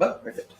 Oh, perfect.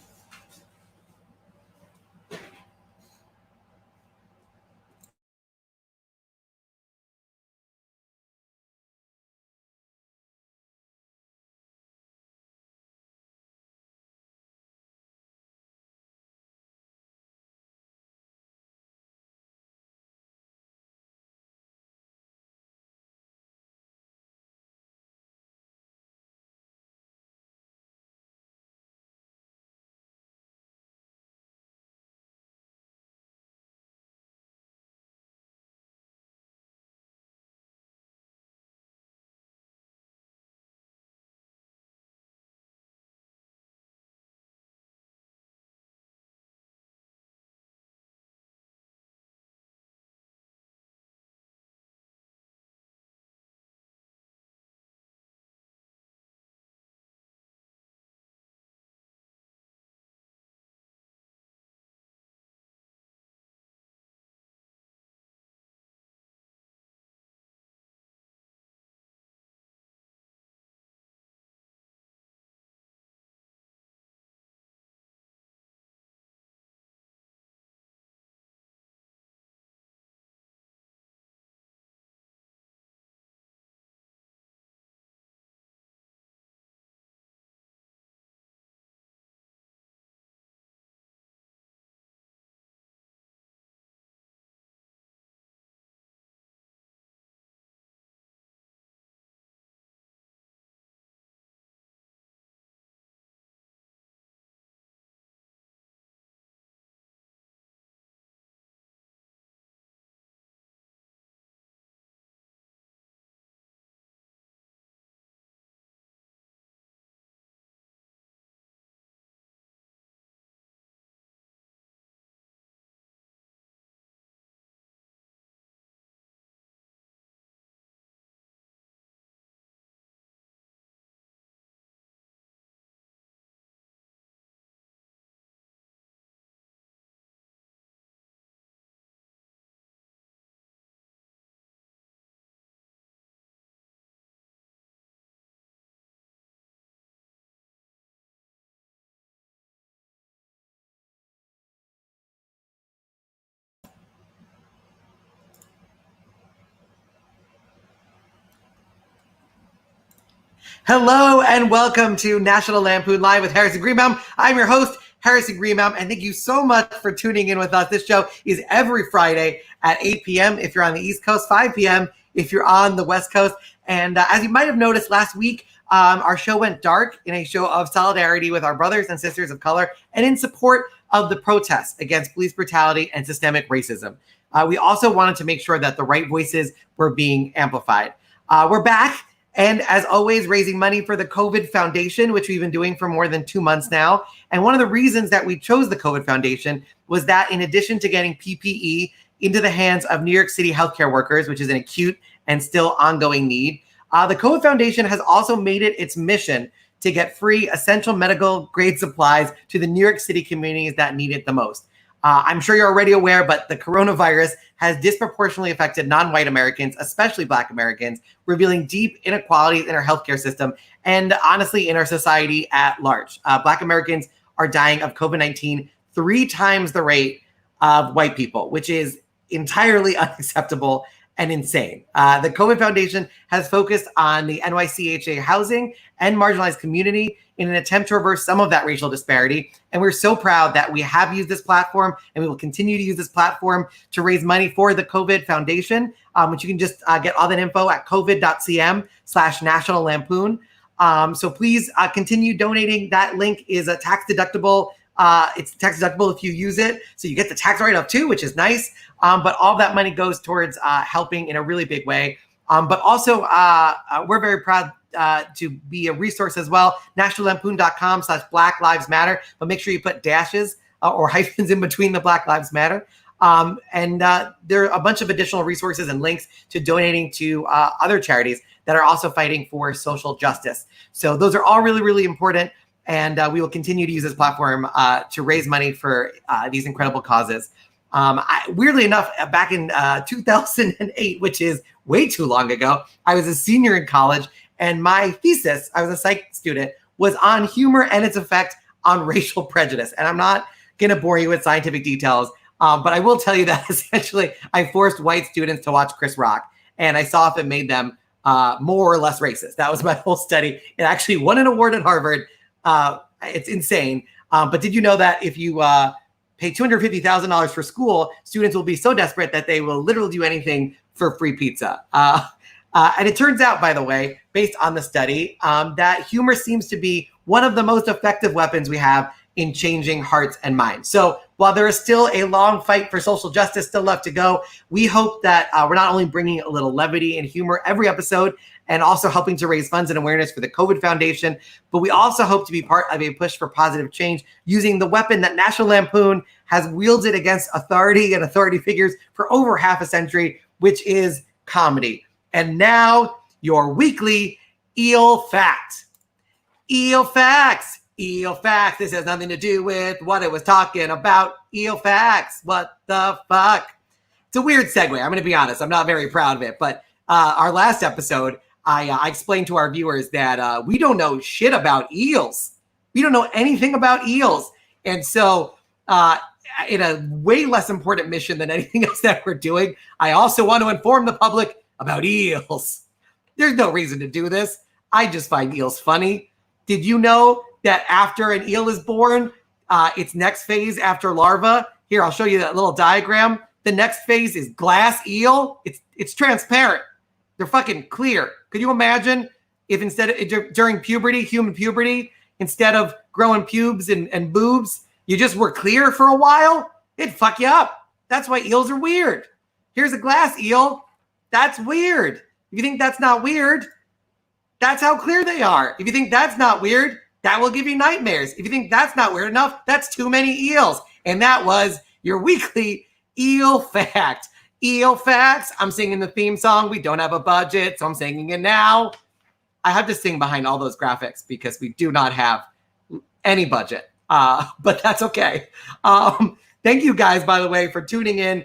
Hello and welcome to National Lampoon Live with Harrison Greenbaum. I'm your host, Harrison Greenbaum, and thank you so much for tuning in with us. This show is every Friday at 8 p.m. if you're on the East Coast, 5 p.m. if you're on the West Coast. And as you might have noticed last week, our show went dark in a show of solidarity with our brothers and sisters of color and in support of the protests against police brutality and systemic racism. We also wanted to make sure that the right voices were being amplified. We're back. And as always, raising money for the COVID Foundation, which we've been doing for more than 2 months now. And one of the reasons that we chose the COVID Foundation was that in addition to getting PPE into the hands of New York City healthcare workers, which is an acute and still ongoing need, the COVID Foundation has also made it its mission to get free essential medical grade supplies to the New York City communities that need it the most. I'm sure you're already aware, but the coronavirus has disproportionately affected non-white Americans, especially Black Americans, revealing deep inequalities in our healthcare system and honestly in our society at large. Black Americans are dying of COVID-19 3 times the rate of white people, which is entirely unacceptable and insane. The COVID Foundation has focused on the NYCHA housing and marginalized community in an attempt to reverse some of that racial disparity. And we're so proud that we have used this platform and we will continue to use this platform to raise money for the COVID Foundation, which you can just get all that info at covid.cm/National Lampoon. So please continue donating. That link is a tax deductible. It's tax deductible if you use it. So you get the tax write-off too, which is nice. But all that money goes towards helping in a really big way. But also, we're very proud to be a resource as well. NationalLampoon.com/Black Lives Matter. But make sure you put dashes or hyphens in between the Black Lives Matter. And there are a bunch of additional resources and links to donating to other charities that are also fighting for social justice. So those are all really, really important. And we will continue to use this platform to raise money for these incredible causes. Weirdly enough, back in 2008, which is way too long ago, I was a senior in college, and my thesis, I was a psych student, was on humor and its effect on racial prejudice. And I'm not going to bore you with scientific details, but I will tell you that essentially I forced white students to watch Chris Rock, and I saw if it made them more or less racist. That was my whole study. It actually won an award at Harvard. It's insane. But did you know that if you pay $250,000 for school, students will be so desperate that they will literally do anything for free pizza? And it turns out, by the way, based on the study, that humor seems to be one of the most effective weapons we have in changing hearts and minds. So while there is still a long fight for social justice still left to go, we hope that we're not only bringing a little levity and humor every episode and also helping to raise funds and awareness for the COVID Foundation, but we also hope to be part of a push for positive change using the weapon that National Lampoon has wielded against authority and authority figures for over half a century, which is comedy. And now your weekly eel fact. Eel facts. Eel facts. This has nothing to do with what it was talking about. Eel facts. What the fuck? It's a weird segue. I'm going to be honest. I'm not very proud of it. But our last episode, I explained to our viewers that we don't know shit about eels. We don't know anything about eels. And so in a way less important mission than anything else that we're doing, I also want to inform the public about eels. There's no reason to do this. I just find eels funny. Did you know that after an eel is born, its next phase after larva, here, I'll show you that little diagram. The next phase is glass eel. It's transparent. They're fucking clear. Could you imagine if instead of during puberty, human puberty, instead of growing pubes and boobs, you just were clear for a while? It'd fuck you up. That's why eels are weird. Here's a glass eel. That's weird. If you think that's not weird, that's how clear they are. If you think that's not weird, that will give you nightmares. If you think that's not weird enough, that's too many eels. And that was your weekly eel fact. Eel facts. I'm singing the theme song. We don't have a budget, so I'm singing it now. I have to sing behind all those graphics because we do not have any budget, but that's okay. Thank you guys, by the way, for tuning in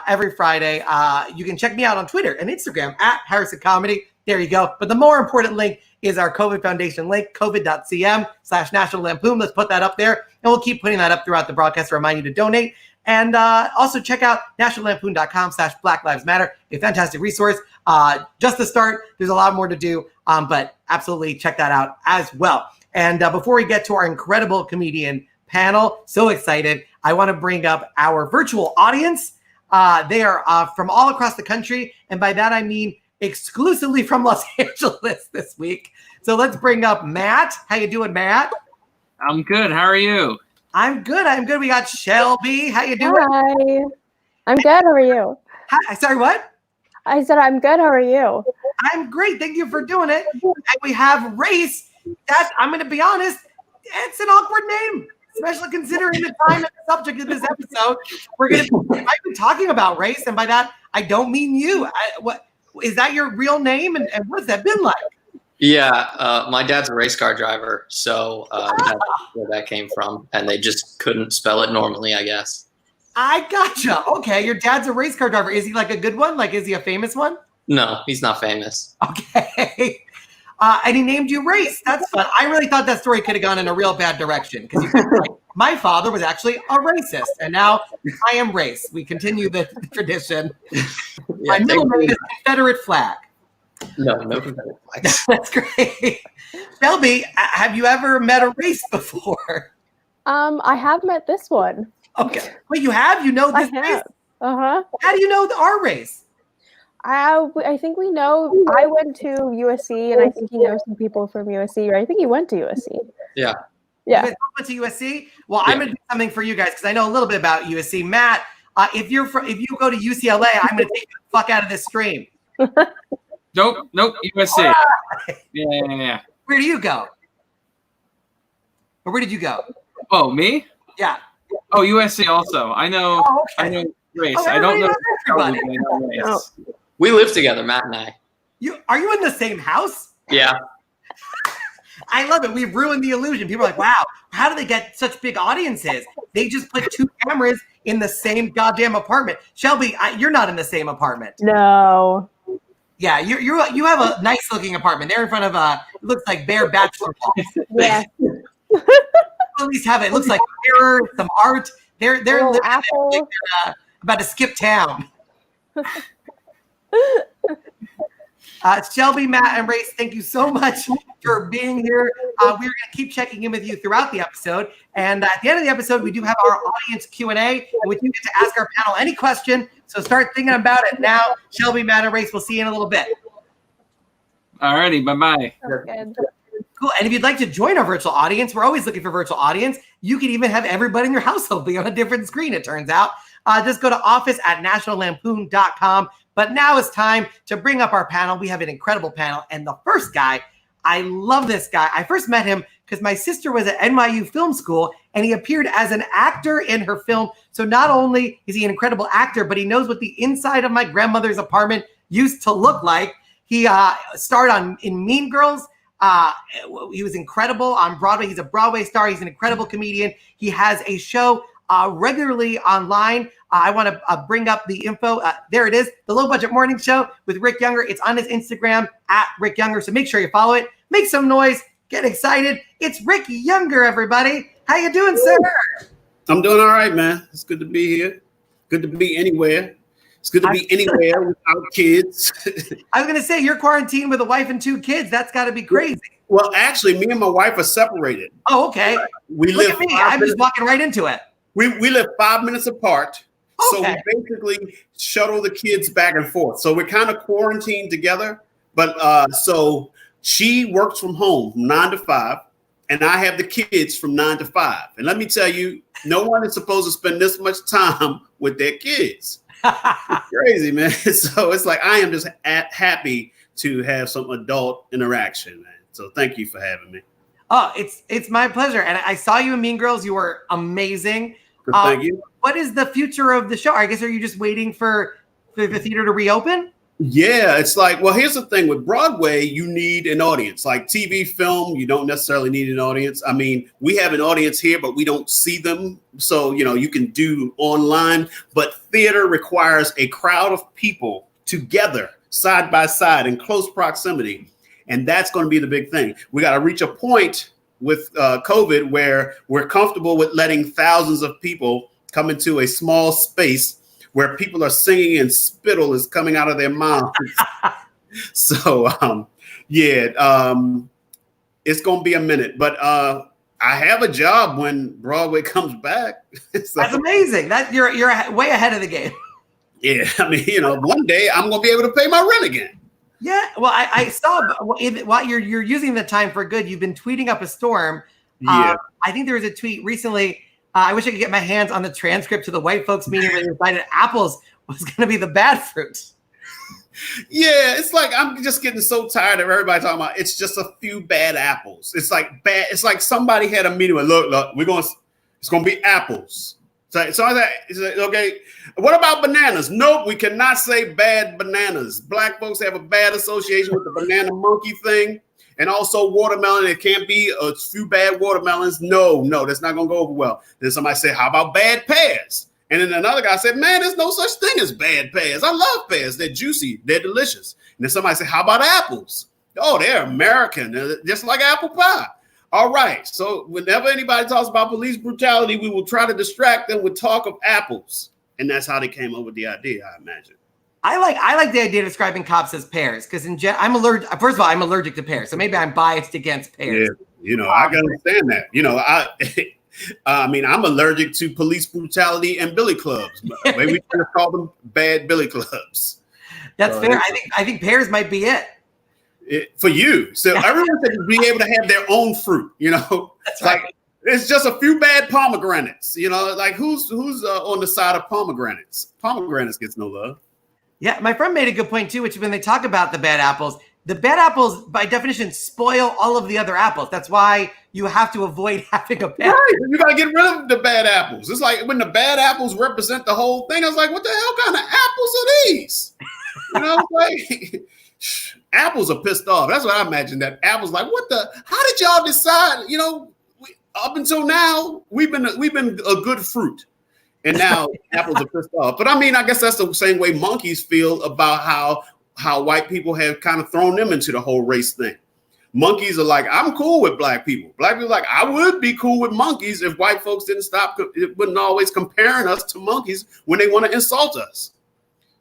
every Friday. You can check me out on Twitter and Instagram at Harrison Comedy. There you go. But the more important link is our COVID Foundation link, covid.cm/National Lampoon. Let's put that up there. And we'll keep putting that up throughout the broadcast to remind you to donate. And also check out nationallampoon.com/Black Lives Matter, a fantastic resource. Just the start. There's a lot more to do, but absolutely check that out as well. And before we get to our incredible comedian panel, so excited, I want to bring up our virtual audience. They are from all across the country. And by that, I mean exclusively from Los Angeles this week. So let's bring up Matt. How you doing, Matt? I'm good. How are you? I'm good. We got Shelby. How you doing? Hi. I'm good. How are you? Hi. Sorry, what? I said I'm good. How are you? I'm great. Thank you for doing it. And we have Race. I'm going to be honest, it's an awkward name, especially considering the time and the subject of this episode. I've been talking about race, and by that, I don't mean you. What is that your real name, and what's that been like? Yeah, my dad's a race car driver, so that's where that came from, and they just couldn't spell it normally, I guess. I gotcha. Okay, your dad's a race car driver. Is he like a good one? Like, is he a famous one? No, he's not famous. Okay. And he named you Race. That's fun. I really thought that story could have gone in a real bad direction because you could like, my father was actually a racist, and now I am Race. We continue the tradition. Yeah, my middle name is Confederate flag. No Confederate flags. That's great. Shelby, have you ever met a Race before? I have met this one. Okay. Wait, you have? You know this Race? Uh-huh. How do you know our Race? I think we know. I went to USC, and I think you know some people from USC, or I think you went to USC. Yeah. Yeah. You guys went to USC? Well, I'm going to do something for you guys because I know a little bit about USC. Matt, if you go to UCLA, I'm going to take the fuck out of this stream. Nope, USC. Right. Yeah. Where do you go? Or where did you go? Oh, me? Yeah. Oh, USC also. I know. Oh, okay. I know race. Oh, I don't know everybody. I know race. Oh. We live together, Matt and I. Are you in the same house? Yeah. I love it. We've ruined the illusion. People are like, wow, how do they get such big audiences? They just put 2 cameras in the same goddamn apartment. Shelby, you're not in the same apartment. No. Yeah, you have a nice looking apartment. They're in front of it looks like bare bachelor walls. Yeah. at least have it. It looks like a mirror, some art. They're little living apple. like they're, about to skip town. Shelby, Matt, and Race, thank you so much for being here. We're going to keep checking in with you throughout the episode. And at the end of the episode, we do have our audience Q&A, in which you get to ask our panel any question. So start thinking about it now. Shelby, Matt, and Race, we'll see you in a little bit. All righty. Bye-bye. Good. Cool. And if you'd like to join our virtual audience, we're always looking for virtual audience. You can even have everybody in your household be on a different screen, it turns out. Just go to office@nationallampoon.com. But now it's time to bring up our panel. We have an incredible panel. And the first guy, I love this guy. I first met him because my sister was at NYU Film School, and he appeared as an actor in her film. So not only is he an incredible actor, but he knows what the inside of my grandmother's apartment used to look like. He starred in Mean Girls. He was incredible on Broadway. He's a Broadway star. He's an incredible comedian. He has a show regularly online. I want to bring up the info. There it is, the Low Budget Morning Show with Rick Younger. It's on his Instagram @Rick Younger. So make sure you follow it. Make some noise. Get excited. It's Rick Younger, everybody. How you doing, sir? I'm doing all right, man. It's good to be here. Good to be anywhere. It's good to be anywhere without kids. I was going to say, you're quarantined with a wife and 2 kids. That's got to be crazy. Well, actually, me and my wife are separated. Oh, okay. We Look live. at me. I'm just walking right into it. We live 5 minutes apart. So Okay. we basically shuttle the kids back and forth. So we're kind of quarantined together. But so she works from home from 9 to 5, and I have the kids from 9 to 5. And let me tell you, no one is supposed to spend this much time with their kids. It's crazy, man. So it's like I am just happy to have some adult interaction, man. So thank you for having me. Oh, it's my pleasure. And I saw you in Mean Girls. You were amazing. Thank you. What is the future of the show? I guess, are you just waiting for the theater to reopen? Yeah, it's like, well, here's the thing with Broadway, you need an audience. Like TV, film, you don't necessarily need an audience. I mean, we have an audience here, but we don't see them. So, you can do online, but theater requires a crowd of people together, side by side, in close proximity. And that's going to be the big thing. We got to reach a point with COVID where we're comfortable with letting thousands of people come into a small space where people are singing and spittle is coming out of their mouths. So, it's going to be a minute. But I have a job when Broadway comes back. So, that's amazing. That you're way ahead of the game. Yeah, I mean, one day I'm going to be able to pay my rent again. Yeah, well, I saw while you're using the time for good, you've been tweeting up a storm. Yeah. I think there was a tweet recently. I wish I could get my hands on the transcript to the white folks meeting where they decided apples was going to be the bad fruit. Yeah, it's like I'm just getting so tired of everybody talking about it's just a few bad apples. It's like bad. It's like somebody had a meeting with look, it's going to be apples. So I said, okay, what about bananas? Nope, we cannot say bad bananas. Black folks have a bad association with the banana monkey thing. And also watermelon, it can't be a few bad watermelons. No, that's not going to go over well. Then somebody said, how about bad pears? And then another guy said, man, there's no such thing as bad pears. I love pears. They're juicy. They're delicious. And then somebody said, how about apples? Oh, they're American. They're just like apple pie. All right. So whenever anybody talks about police brutality, we will try to distract them with talk of apples. And that's how they came up with the idea, I imagine. I like the idea of describing cops as pears because I'm allergic. First of all, I'm allergic to pears, so maybe I'm biased against pears. Yeah, I can understand that. I mean, I'm allergic to police brutality and billy clubs. Maybe we should call them bad billy clubs. That's fair. I think pears might be it. For you. So everyone should be able to have their own fruit, That's right. Like it's just a few bad pomegranates, like who's on the side of pomegranates? Pomegranates gets no love. Yeah, my friend made a good point too, which when they talk about the bad apples by definition spoil all of the other apples. That's why you have to avoid having a bad. Right. You got to get rid of the bad apples. It's like when the bad apples represent the whole thing. I was like, what the hell kind of apples are these? Like apples are pissed off. That's what I imagine. That apples like, how did y'all decide? Up until now, we've been a good fruit. And now apples are pissed off. But I mean, I guess that's the same way monkeys feel about how white people have kind of thrown them into the whole race thing. Monkeys are like, I'm cool with black people. Black people are like, I would be cool with monkeys if white folks didn't stop. It wouldn't always comparing us to monkeys when they want to insult us.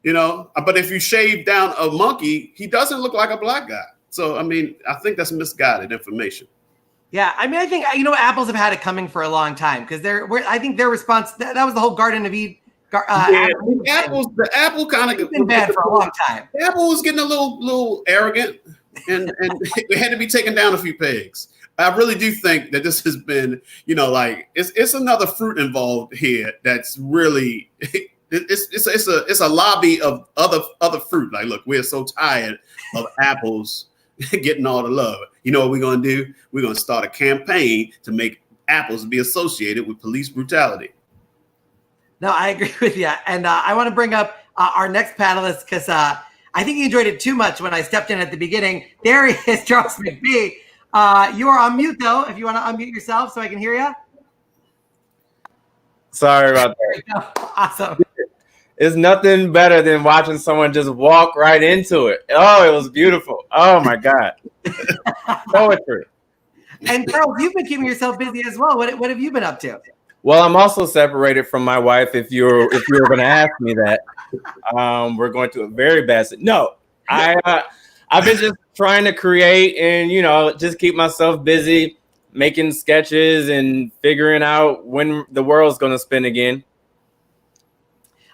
You know, but if you shave down a monkey, he doesn't look like a black guy. So, I mean, I think that's misguided information. Yeah, I mean, I think, you know, apples have had it coming for a long time because I think their response, that was the whole Garden of Eden. The apple kind of been bad for a long time. The apple was getting a little arrogant, and it had to be taken down a few pegs. I really do think that this has been, you know, like it's another fruit involved here that's really it's a lobby of other fruit. Like, look, we're so tired of apples getting all the love. You know what we're gonna do? We're gonna start a campaign to make apples be associated with police brutality. No, I agree with you. And I want to bring up our next panelist because I think he enjoyed it too much when I stepped in at the beginning. There he is, Charles McBee. You are on mute, though, if you want to unmute yourself so I can hear you. Sorry about that. There you go. Awesome. It's nothing better than watching someone just walk right into it. Oh, it was beautiful. Oh, my God. Poetry. And Charles, you've been keeping yourself busy as well. What have you been up to? Well, I'm also separated from my wife. If you were going to ask me that, we're going to a very bad. No, I've been just trying to create and, you know, just keep myself busy, making sketches and figuring out when the world's going to spin again.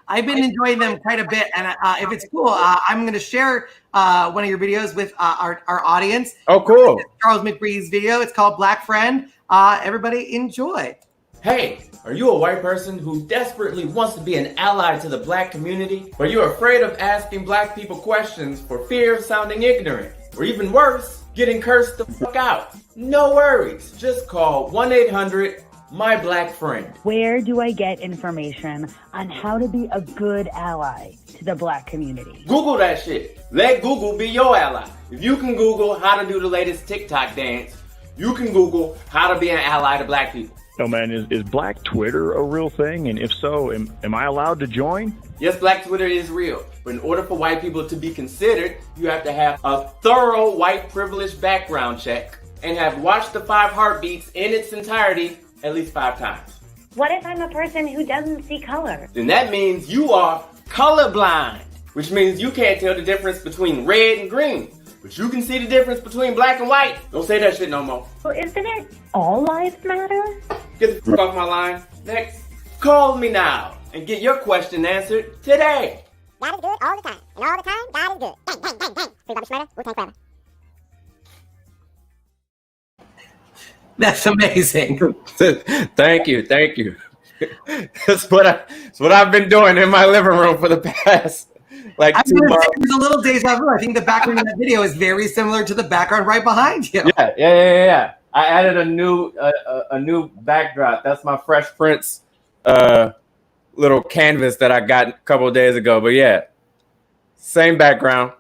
I've been enjoying them quite a bit, and if it's cool, I'm going to share one of your videos with our audience. Oh, cool! It's Charles McBee's video. It's called Black Friend. Everybody enjoy. Hey, are you a white person who desperately wants to be an ally to the black community, but you're afraid of asking black people questions for fear of sounding ignorant, or even worse, getting cursed the fuck out? No worries. Just call 1-800-MY-BLACK-FRIEND. Where do I get information on how to be a good ally to the black community? Google that shit. Let Google be your ally. If you can Google how to do the latest TikTok dance, you can Google how to be an ally to black people. Oh man, is Black Twitter a real thing? And if so, am I allowed to join? Yes, Black Twitter is real. But in order for white people to be considered, you have to have a thorough white privilege background check and have watched the 5 Heartbeats in its entirety at least 5 times. What if I'm a person who doesn't see color? Then that means you are colorblind, which means you can't tell the difference between red and green. But you can see the difference between black and white. Don't say that shit no more. Well, isn't it all lives matter? Get the fuck off my line. Next, call me now and get your question answered today. God is good all the time. And all the time, God is good. Bang, bang, bang, bang. Free Bobby Schmurda, Wu-Tang Forever. That's amazing. Thank you. That's what I've been doing in my living room for the past like 2 months. There's a little deja vu. I think the background in that video is very similar to the background right behind you. Yeah. I added a new backdrop. That's my Fresh Prince little canvas that I got a couple of days ago. But yeah, same background.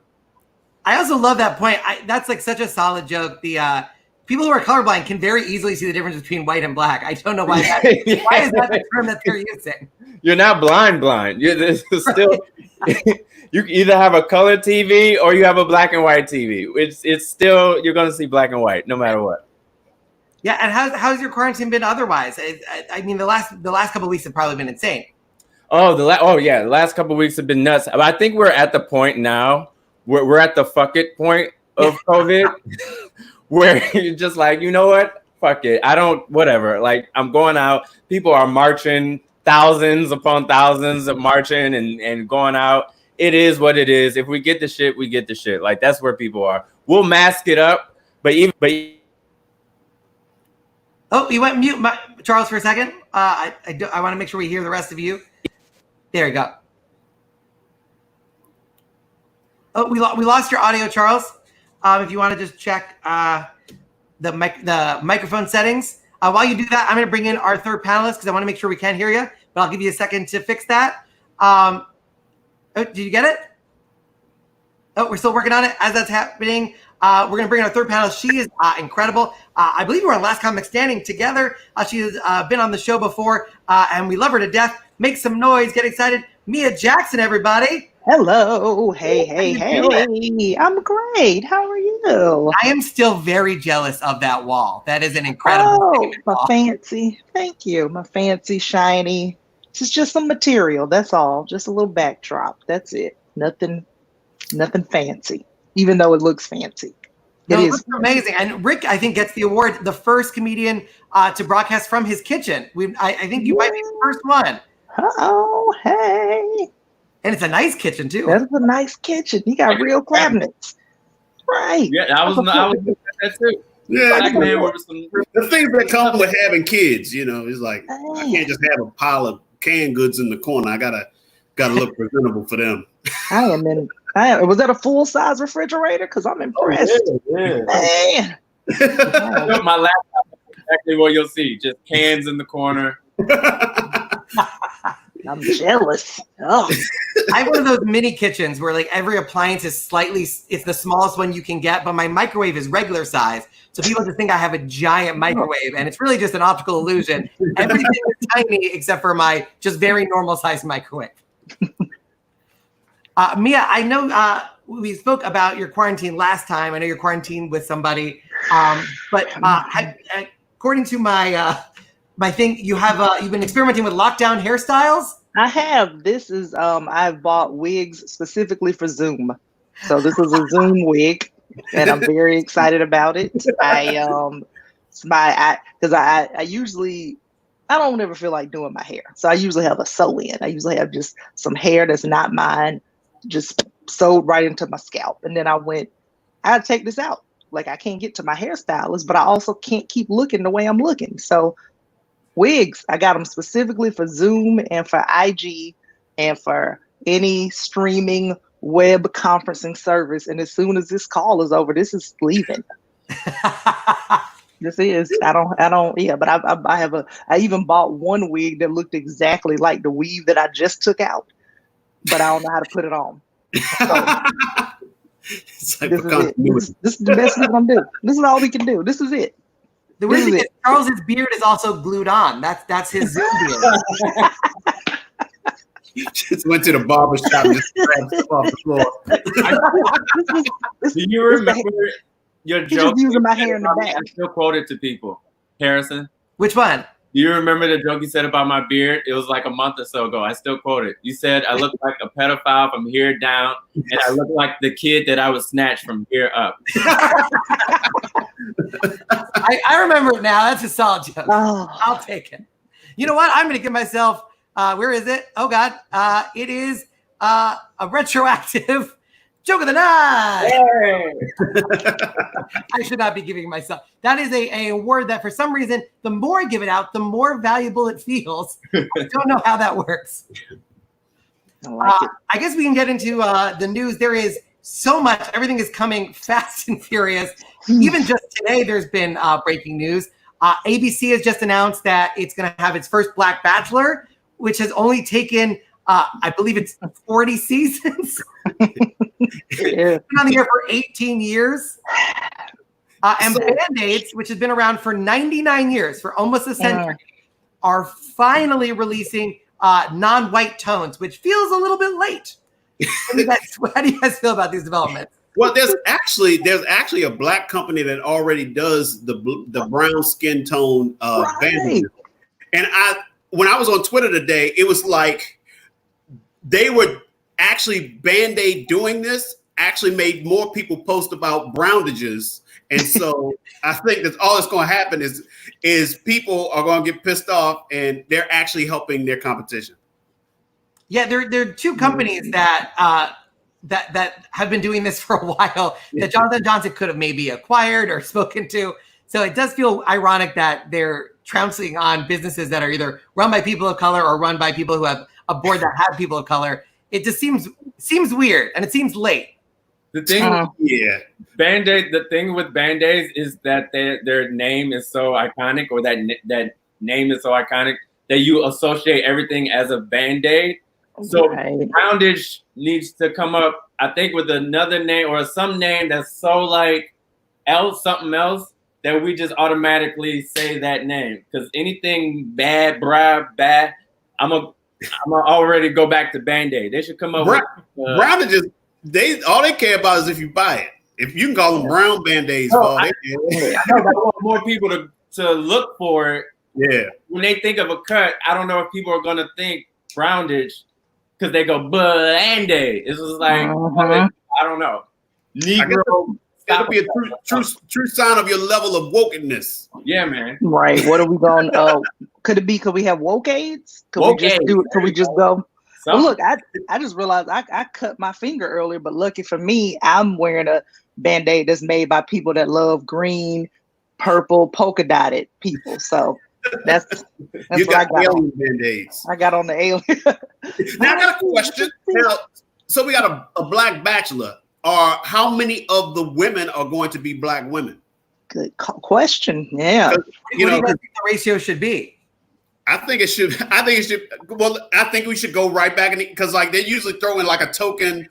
I also love that point. That's like such a solid joke. The people who are colorblind can very easily see the difference between white and black. I don't know why. Why is that the term that they're using? You're not blind. This is still. You either have a color TV or you have a black and white TV. It's still, you're going to see black and white no matter what. Yeah, and how's your quarantine been otherwise? I mean, the last couple of weeks have probably been insane. Oh, the last couple of weeks have been nuts. I think we're at the point now where we're at the fuck it point of COVID, where you're just like, you know what? Fuck it. Whatever. Like, I'm going out. People are marching, thousands upon thousands of marching and going out. It is what it is. If we get the shit, we get the shit. Like, that's where people are. We'll mask it up, but Oh, you went mute, Charles, for a second. I want to make sure we hear the rest of you. There you go. Oh, we lost your audio, Charles. If you want to just check the microphone settings. While you do that, I'm going to bring in our third panelist because I want to make sure we can hear you. But I'll give you a second to fix that. Did you get it? Oh, we're still working on it. As that's happening, we're going to bring in our third panelist. She is incredible. I believe we were on Last Comic Standing together. She has been on the show before, and we love her to death. Make some noise. Get excited. Mia Jackson, everybody. Hello. Hey. I'm great. How are you? I am still very jealous of that wall. That is an incredible my wall. fancy. Thank you. My fancy, shiny. It's just some material. That's all. Just a little backdrop. That's it. Nothing fancy. Even though it looks fancy. No, It it is looks amazing. And Rick, I think, gets the award, the first comedian to broadcast from his kitchen. I think you might be the first one. Oh, hey. And it's a nice kitchen, too. That's a nice kitchen. You got real cabinets. Right. Yeah, I was looking at that too. Yeah, Black man with some the things that come with having kids, it's like I can't just have a pile of canned goods in the corner. I gotta look presentable for them. Was that a full size refrigerator? Because I'm impressed. Man. My laptop is exactly what you'll see. Just cans in the corner. I'm jealous. Oh. I have one of those mini kitchens where like every appliance is it's the smallest one you can get, but my microwave is regular size. So people just think I have a giant microwave, and it's really just an optical illusion. Everything is tiny except for my just very normal sized microwave. Mia, I know we spoke about your quarantine last time. I know you're quarantined with somebody, but according to my thing, you've been experimenting with lockdown hairstyles. I have. This is I've bought wigs specifically for Zoom. So this is a Zoom wig, and I'm very excited about it. I usually I don't ever feel like doing my hair, so I usually have a sew-in. I usually have just some hair that's not mine, just sewed right into my scalp, and then I had to take this out. Like I can't get to my hairstylist, but I also can't keep looking the way I'm looking. So wigs, I got them specifically for Zoom and for IG and for any streaming web conferencing service. And as soon as this call is over, this is leaving. This is, but I even bought one wig that looked exactly like the weave that I just took out, but I don't know how to put it on. So, this is the best we can do. This is all we can do. This is it. The weird thing is Charles's beard is also glued on. That's his Zoom beard. Just went to the barber shop and just grabbed stuff off the floor. Do you remember your joke? Using my hair in the back. I still quote it to people. Harrison? Which one? Do you remember the joke you said about my beard? It was like a month or so ago. I still quote it. You said, I look like a pedophile from here down, and I look like the kid that I was snatched from here up. I remember it now. That's a solid joke. Oh. I'll take it. You know what? I'm going to give myself, where is it? Oh, God. It is a retroactive joke of the night. I should not be giving myself. That is a award that for some reason, the more I give it out, the more valuable it feels. I don't know how that works. I like it. I guess we can get into the news. There is so much. Everything is coming fast and furious. Even just today, there's been breaking news. ABC has just announced that it's going to have its first Black Bachelor, which has only taken, I believe it's 40 seasons. It's been on the air for 18 years. And Band-Aids, which has been around for 99 years, for almost a century, are finally releasing non-white tones, which feels a little bit late. How do you guys feel about these developments? Well, there's actually a black company that already does the brown skin tone Band-Aid. And when I was on Twitter today, it was like they were actually Band-Aid doing this actually made more people post about browndages. And so I think that all that's going to happen is people are going to get pissed off, and they're actually helping their competition. Yeah, there are two companies that have been doing this for a while that Johnson & Johnson could have maybe acquired or spoken to. So it does feel ironic that they're trouncing on businesses that are either run by people of color or run by people who have a board that have people of color. It just seems weird, and it seems late. The thing, Band-Aid. The thing with Band-Aids is that their name is so iconic, or that name is so iconic that you associate everything as a Band-Aid. So Roundage needs to come up, I think, with another name or some name that's so like something else that we just automatically say that name. Because anything bad, I'm gonna I'm gonna already go back to Band-Aid. They should come up with brown is just all they care about is if you buy it. If you can call them brown Band-Aids, I want more people to look for it. Yeah. When they think of a cut, I don't know if people are gonna think Browndage because they go Band-Aid. It's just like I don't know. Negro. That'll be a true sign of your level of wokeness. Yeah, man. Right. What are we going? Could it be? Could we have woke aids? Could we just do it? Could we just go? Well, look, I just realized I cut my finger earlier, but lucky for me, I'm wearing a Band-Aid that's made by people that love green, purple, polka dotted people. So that's you what I got on. Band-Aids. I got on the alien. Now I got a question. Now, so we got a black bachelor. How many of the women are going to be black women? Good question. Yeah. What do you think the ratio should be? I think it should. Well, I think we should go right back in because like they usually throw in like a token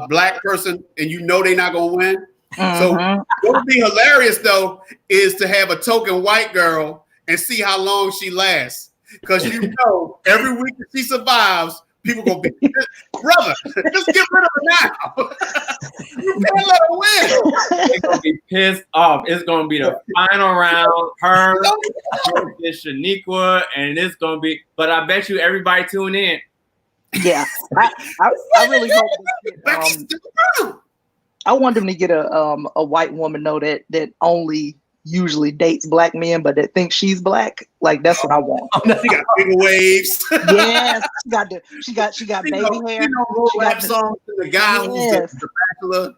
black person, and they're not gonna win. So what would be hilarious though is to have a token white girl and see how long she lasts. Because every week that she survives, people gonna be brother. Just get rid of her now. You can't let her win. They're gonna be pissed off. It's gonna be the final round. Her, Shaniqua, and it's gonna be. But I bet you everybody tune in. Yeah, I really hope. I want them to get a white woman though that only usually dates black men, but that thinks she's black. Like that's what I want. She got big waves. Yes, she got baby hair. She got songs to the guy who's the bachelor.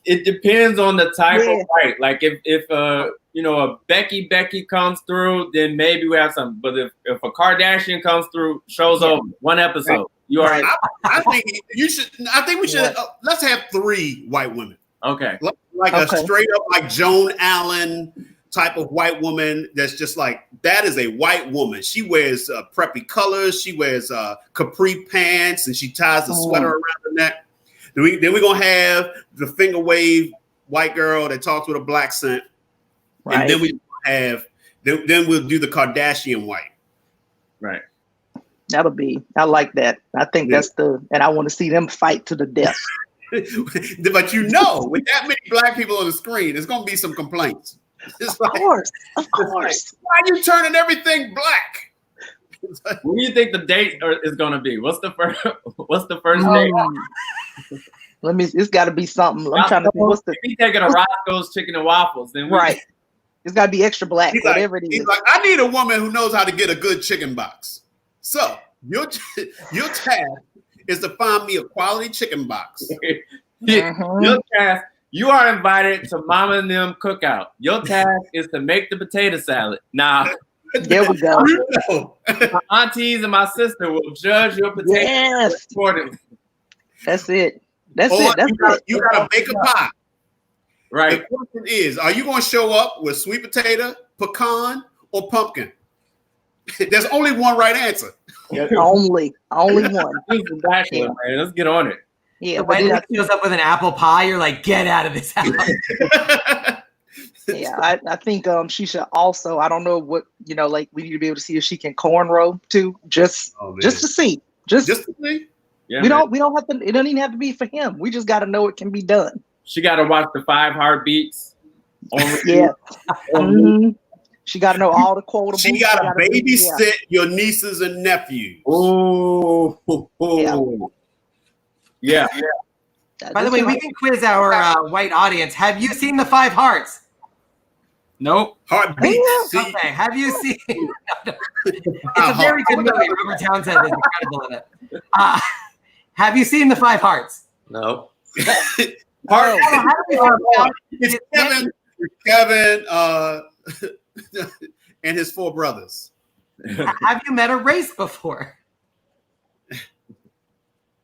It depends on the type of white. Like if a Becky comes through, then maybe we have something. But if a Kardashian comes through, shows up one episode. You are. I think you should. I think we should. Let's have 3 white women. Okay. Like a straight up like Joan Allen type of white woman. That's just like that is a white woman. She wears preppy colors. She wears capri pants, and she ties a sweater around her neck. Then we're gonna have the finger wave white girl that talks with a black accent, and then we have then we'll do the Kardashian white. Right. That'll be. I like that. I think that's and I want to see them fight to the death. But with that many black people on the screen, there's gonna be some complaints. It's of course. Like, why are you turning everything black? What do you think the date is gonna be? What's the first date? Let me. It's got to be something. I'm trying to think. What's the? If he's taking a Roscoe's chicken and waffles, then it's got to be extra black. Whatever it is. He's like, I need a woman who knows how to get a good chicken box. So your task is to find me a quality chicken box. Your task, you are invited to Mama and them cookout. Your task is to make the potato salad. Now, there we go. My aunties and my sister will judge your potato accordingly. That's it. That's it. You got to bake a pie. Right. The question is, are you going to show up with sweet potato, pecan, or pumpkin? There's only one right answer. only one. Bachelor, man. Let's get on it. Yeah, so when he shows up with an apple pie, you're like, get out of this house. Yeah, I think she should also. I don't know what like we need to be able to see if she can cornrow too, just to see, just to see. Yeah, we don't have to. It doesn't even have to be for him. We just got to know it can be done. She got to watch the 5 heartbeats. She got to know all the quotables. She got to babysit your nieces and nephews. Oh, yeah. By the way, we can quiz our white audience. Have you seen the 5 hearts? Nope. Heartbeats. Okay. Have you seen? It's a very good movie. Robert Townsend is incredible in it. Have you seen the 5 hearts? No. It's Kevin, and his 4 brothers. Have you met a race before?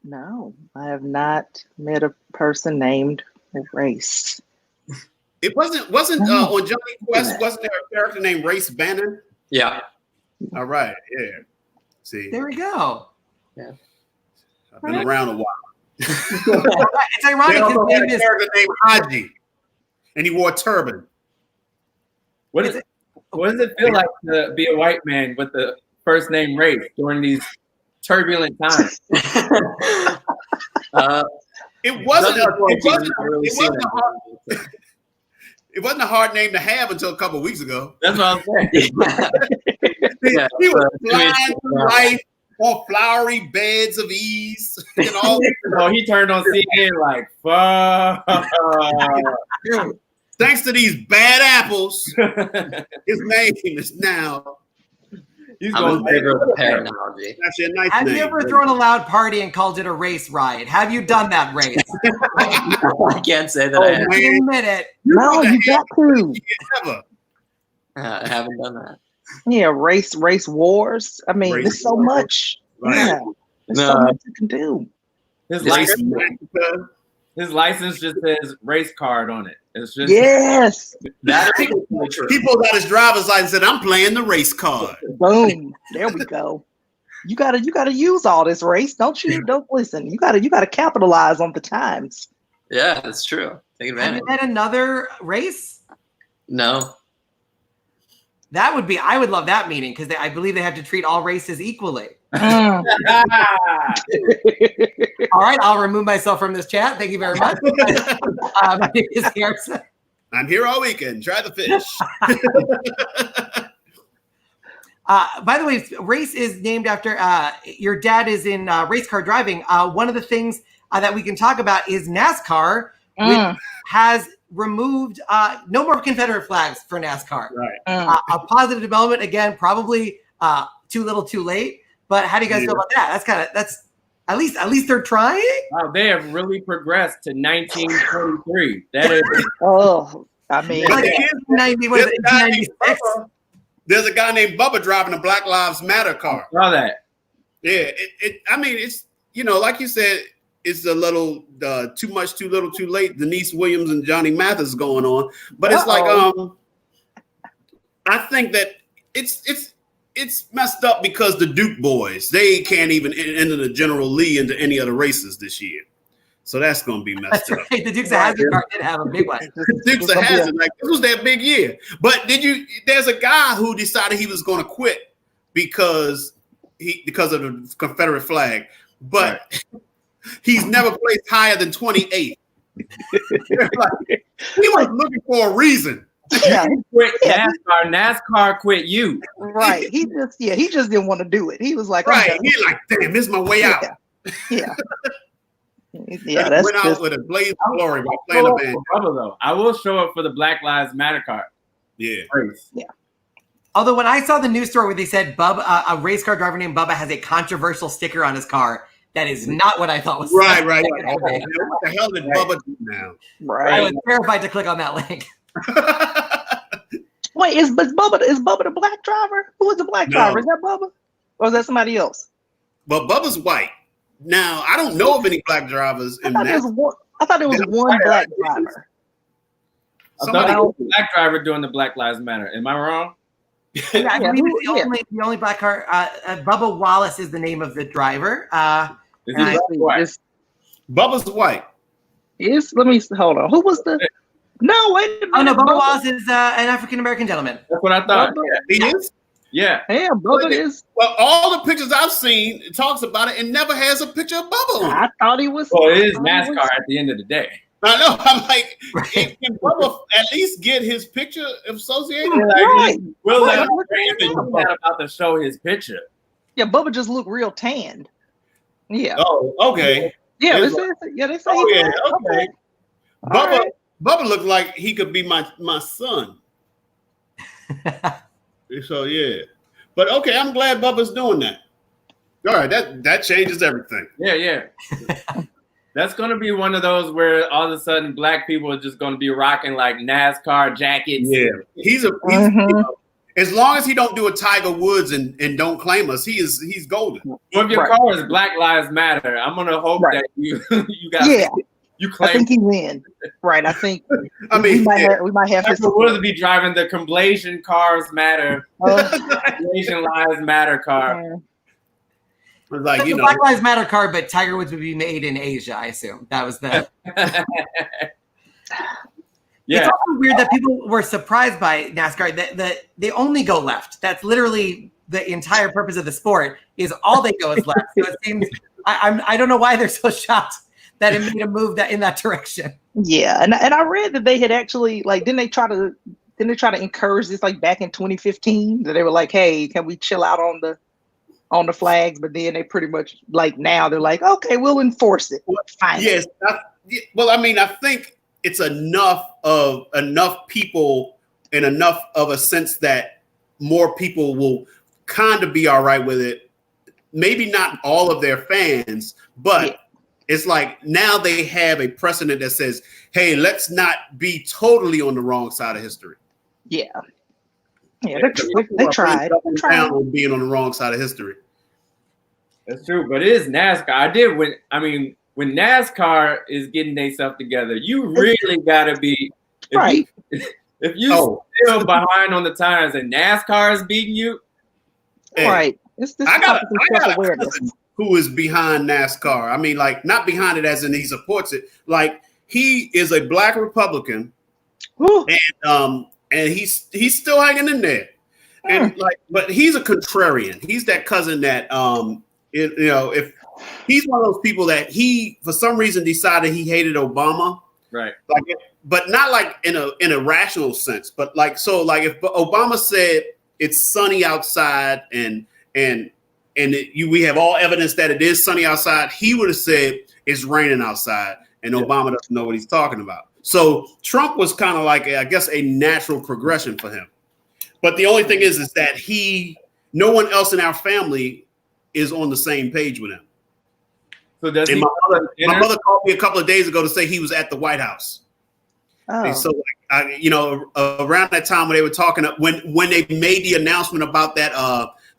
No, I have not met a person named Race. It wasn't on Johnny Quest. Wasn't there a character named Race Bannon? Yeah. All right. Yeah. See. There we go. Yeah. I've been around a while. It's ironic. They also had a character named Haji, and he wore a turban. What does it feel like to be a white man with the first name Race during these turbulent time. It wasn't a hard name to have until a couple of weeks ago. That's what I'm saying. He was flying through life on flowery beds of ease and all. Oh, he turned on CNN like, fuck. Thanks to these bad apples, his name is now. I'm in favor of the pear analogy. Actually, a nice Have name. you ever thrown a loud party and called it a race riot? Have you done that race? I can't say that I have. Admit it. No, you got to. Ever. I haven't done that. Yeah, race wars. I mean, there's so much. Right. Yeah, there's so much you can do. His Race license just says race card on it. It's just Yes. That is really true. He pulled out his driver's license and said, "I'm playing the race card." Boom. There we go. You gotta use all this race, don't you? Don't listen. You gotta capitalize on the times. Yeah, that's true. Take Have advantage. you had another race? No. That would be, I would love that meeting because I believe they have to treat all races equally. Mm. All right, I'll remove myself from this chat. Thank you very much. My name is Harrison. I'm here all weekend. Try the fish. By the way, race is named after your dad is in race car driving. One of the things that we can talk about is NASCAR, which has removed no more Confederate flags for NASCAR. Right. A positive development, again, probably too little, too late. But how do you guys feel about that? That's at least they're trying. Wow, they have really progressed to 1923. That is. I mean, like 1996. There's a guy named Bubba driving a Black Lives Matter car. Saw that. Yeah, I mean, it's like you said, it's a little too much, too little, too late. Denise Williams and Johnny Mathis going on, but it's like I think that it's messed up because the Duke boys, they can't even enter the General Lee into any other races this year. So that's going to be messed up. Right. The Dukes of Hazzard car did have a big one. The Dukes of Hazzard, like this was their big year. But there's a guy who decided he was going to quit because of the Confederate flag, but he's never placed higher than 28. He was looking for a reason. Yeah. Quit NASCAR. NASCAR quit you. Right. He just didn't want to do it. He was like, right. He's like, damn, this is my way out. Yeah. Yeah, that's went out with a blaze of glory by playing the band. Though. I will show up for the Black Lives Matter card. Yeah. Yeah. Although when I saw the news story where they said a race car driver named Bubba has a controversial sticker on his car, that is not what I thought was right. What the hell did Bubba do now? Right. I was terrified to click on that link. Wait, is Bubba the black driver? Who is the black driver? Is that Bubba? Or is that somebody else? But Bubba's white. Now, I don't know of any black drivers in that. I thought there was one black driver. I thought it was a black driver doing the Black Lives Matter. Am I wrong? Yeah, I believe it's the only black car. Bubba Wallace is the name of the driver. Bubba's white. Let me hold on. Who was the? No, wait a minute. Oh no, Bubba Wallace is an African American gentleman. That's what I thought. He is. Yeah. Yeah, Bubba is. Well, all the pictures I've seen, it talks about it and never has a picture of Bubba on it. I thought he was. Well, it is NASCAR at the end of the day. I know. I'm like, can Bubba at least get his picture associated? Right. We'll let him he's not about to show his picture. Yeah, Bubba just looked real tanned. Yeah. Oh, okay. Yeah, they say. Oh, yeah, okay. Bubba looked like he could be my son. So yeah, but okay, I'm glad Bubba's doing that. All right, that changes everything. Yeah. That's gonna be one of those where all of a sudden black people are just gonna be rocking like NASCAR jackets. Yeah, he's as long as he don't do a Tiger Woods and don't claim us, he's golden. Well, if your car is Black Lives Matter, I'm gonna hope that you got you claim. I think he's in. Right. I think. I mean, we might have to. Would be driving the Completion Cars Matter, Completion Lives Matter car. Like the Black Lives Matter car, but Tiger Woods would be made in Asia. I assume that was the. Yeah. It's also weird that people were surprised by NASCAR. That they only go left. That's literally the entire purpose of the sport is all they go is left. So it seems I don't know why they're so shocked that it made a move that in that direction. Yeah, and I read that they had actually like didn't they try to encourage this like back in 2015 that they were like, hey, can we chill out on the flags? But then they pretty much like now they're like, okay, we'll enforce it. Fine. Yes. Well, I mean, I think it's enough people and enough of a sense that more people will kind of be all right with it. Maybe not all of their fans, but it's like now they have a precedent that says, hey, let's not be totally on the wrong side of history. Yeah. Yeah, they tried. Down on being on the wrong side of history. That's true, but it is NASCAR. When NASCAR is getting themselves together, you really gotta be right. If you still behind on the times and NASCAR is beating you, right? I got a cousin who is behind NASCAR. I mean, like not behind it as in he supports it. Like he is a black Republican, and he's still hanging in there. And like, but he's a contrarian. He's that cousin that if he's one of those people that he for some reason decided he hated Obama. Right. Like, but not like in a rational sense, but like if Obama said it's sunny outside and we have all evidence that it is sunny outside, he would have said it's raining outside, and Obama doesn't know what he's talking about. So Trump was kind of like I guess a natural progression for him. But the only thing is that no one else in our family is on the same page with him. So does and my mother called me a couple of days ago to say he was at the White House. Oh. And so, around that time when they were talking, when they made the announcement about that,